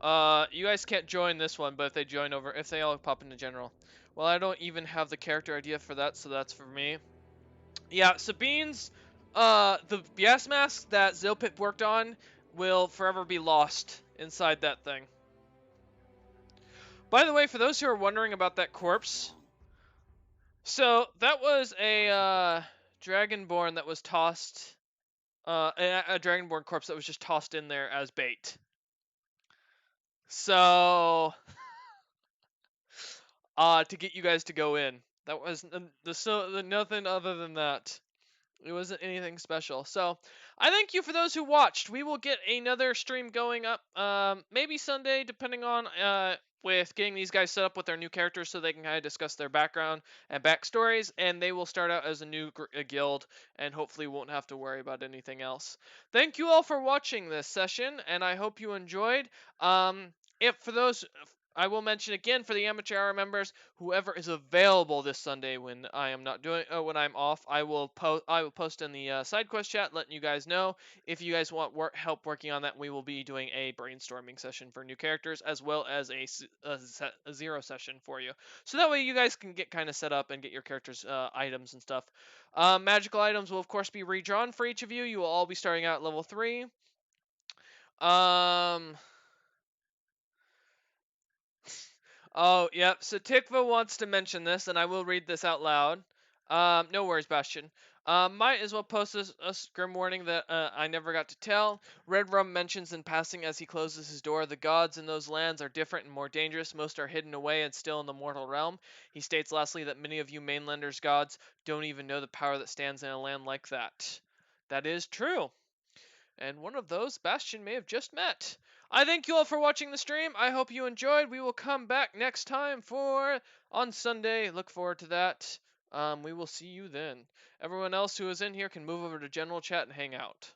[SPEAKER 1] You guys can't join this one, but if they all pop into general. Well, I don't even have the character idea for that, so that's for me. Yeah, Sabine's, the gas mask that Zilpip worked on will forever be lost inside that thing. By the way, for those who are wondering about that corpse, so that was a Dragonborn that was tossed, a Dragonborn corpse that was just tossed in there as bait. So, to get you guys to go in. That was nothing other than that. It wasn't anything special. So, I thank you for those who watched. We will get another stream going up, maybe Sunday, depending on with getting these guys set up with their new characters so they can kind of discuss their background and backstories, and they will start out as a new guild and hopefully won't have to worry about anything else. Thank you all for watching this session, and I hope you enjoyed. If for those, I will mention again for the amateur hour members, whoever is available this Sunday when I am not doing when I'm off, I will post in the side quest chat letting you guys know. If you guys want help working on that, we will be doing a brainstorming session for new characters as well as a zero session for you. So that way you guys can get kind of set up and get your characters items and stuff. Magical items will of course be redrawn for each of you. You will all be starting out at level 3. Oh, yep. So Tikva wants to mention this, and I will read this out loud. No worries, Bastion. Might as well post a grim warning that I never got to tell. Red Rum mentions in passing as he closes his door, the gods in those lands are different and more dangerous. Most are hidden away and still in the mortal realm. He states lastly that many of you mainlanders' gods don't even know the power that stands in a land like that. That is true. And one of those Bastion may have just met. I thank you all for watching the stream. I hope you enjoyed. We will come back next time on Sunday. Look forward to that. We will see you then. Everyone else who is in here can move over to general chat and hang out.